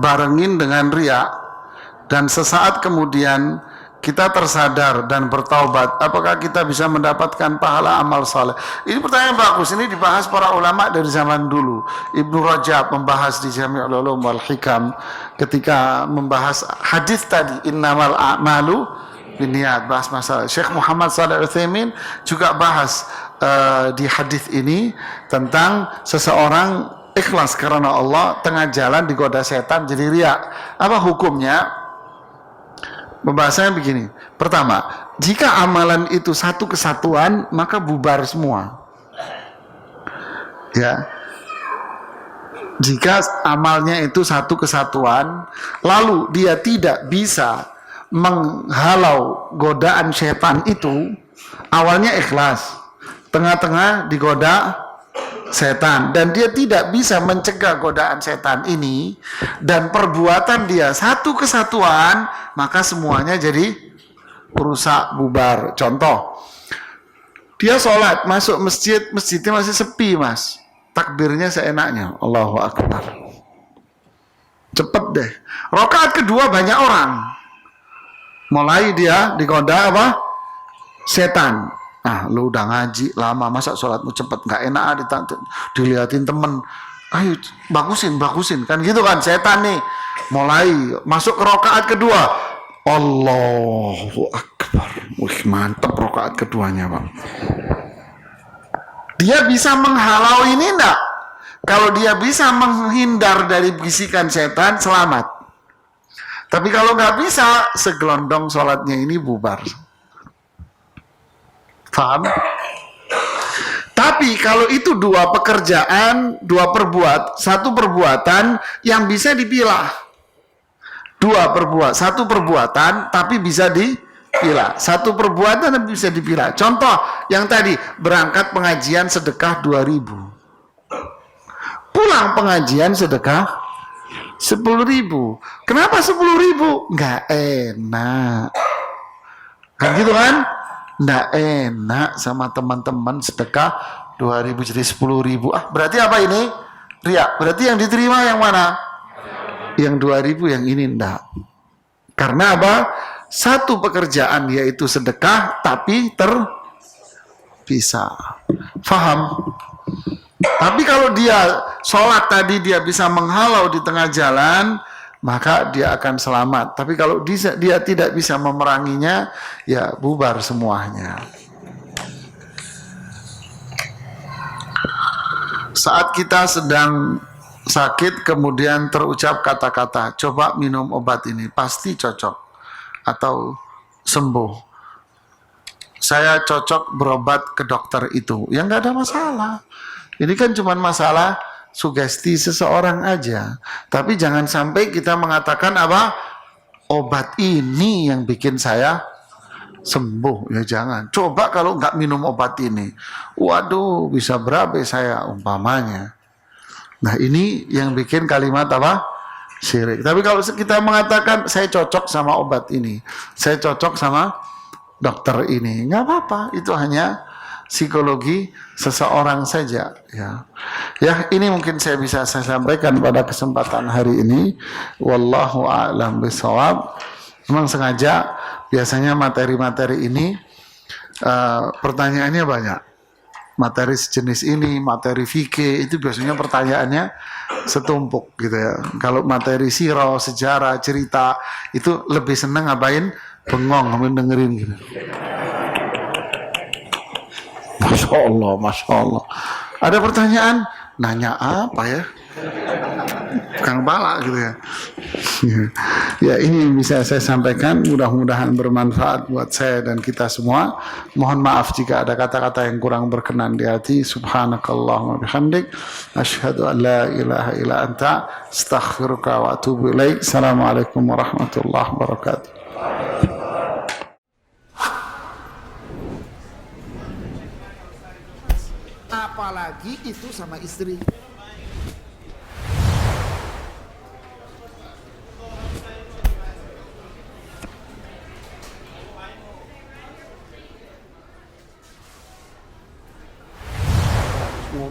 S3: barengin dengan riya, dan sesaat kemudian kita tersadar dan bertaubat, apakah kita bisa mendapatkan pahala amal soleh? Ini pertanyaan bagus. Ini dibahas para ulama dari zaman dulu. Ibnu Rajab membahas di Jami'ul Ulum wal Hikam ketika membahas hadis tadi, innamal a'malu binniyat, bahas masalah. Syekh Muhammad Shalih Al-Utsaimin juga bahas di hadis ini tentang seseorang ikhlas karena Allah, tengah jalan digoda setan jadi riya. Apa hukumnya? Pembahasannya begini. Pertama, jika amalan itu satu kesatuan, maka bubar semua. Ya. Jika amalnya itu satu kesatuan, lalu dia tidak bisa menghalau godaan setan itu, awalnya ikhlas, tengah-tengah digoda setan, dan dia tidak bisa mencegah godaan setan ini, dan perbuatan dia satu kesatuan, maka semuanya jadi rusak, bubar. Contoh, dia sholat, masuk masjid, masjidnya masih sepi mas, takbirnya seenaknya, Allahu Akbar, cepet deh. Rakaat kedua banyak orang, mulai dia digoda apa? Setan. Nah, lu udah ngaji lama, masa sholatmu cepet? Nggak enak dilihatin temen. Ayo bagusin kan gitu kan, setan nih. Mulai masuk ke rakaat kedua, Allahu Akbar. Wih, mantep rakaat keduanya bang. Dia bisa menghalau ini enggak? Kalau dia bisa menghindar dari bisikan setan, selamat. Tapi kalau nggak bisa, segelondong sholatnya ini bubar. Paham? Tapi kalau itu dua pekerjaan, satu perbuatan yang bisa dipilah. Satu perbuatan tapi bisa dipilah. Satu perbuatan yang bisa dipilah. Contoh yang tadi, berangkat pengajian sedekah 2.000. Pulang pengajian sedekah 10.000. Kenapa 10.000? Nggak enak. Kan gitu kan? Nggak enak sama teman-teman sedekah 2.000 jadi 10.000. Ah, berarti apa ini? Riya. Berarti yang diterima yang mana? Yang 2.000, yang ini enggak. Karena apa? Satu pekerjaan yaitu sedekah tapi terpisah. Faham? Tapi kalau dia sholat tadi dia bisa menghalau di tengah jalan, maka dia akan selamat. Tapi kalau dia tidak bisa memeranginya, ya bubar semuanya. Saat kita sedang sakit kemudian terucap kata-kata, coba minum obat ini, pasti cocok atau sembuh. Saya cocok berobat ke dokter itu. Ya nggak ada masalah. Ini kan cuma masalah sugesti seseorang aja. Tapi jangan sampai kita mengatakan apa? Obat ini yang bikin saya sembuh. Ya jangan. Coba kalau nggak minum obat ini. Waduh, bisa berabe saya umpamanya. Nah ini yang bikin kalimat apa? Syirik. Tapi kalau kita mengatakan saya cocok sama obat ini, saya cocok sama dokter ini, nggak apa-apa. Itu hanya psikologi seseorang saja, ya. Ya, ini mungkin saya sampaikan pada kesempatan hari ini. Wallahu a'lam bishawab. Memang sengaja biasanya materi-materi ini pertanyaannya banyak. Materi sejenis ini, materi fikih itu biasanya pertanyaannya setumpuk gitu ya. Kalau materi sirah, sejarah, cerita itu lebih seneng ngapain? Bengong, dengerin gitu. Masya Allah, Masya Allah. Ada pertanyaan, nanya apa ya? Kang Bala gitu ya. Ya ini bisa saya sampaikan, mudah-mudahan bermanfaat buat saya dan kita semua. Mohon maaf jika ada kata-kata yang kurang berkenan di hati. Subhanakallahumma bihamdik, asyhadu an la ilaha illa anta, astaghfiruka wa atubu ilaik. Assalamualaikum warahmatullahi wabarakatuh.
S1: Apalagi itu sama istri.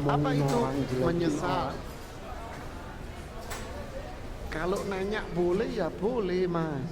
S2: Apa itu menyesal? Kalau nanya boleh ya boleh mas.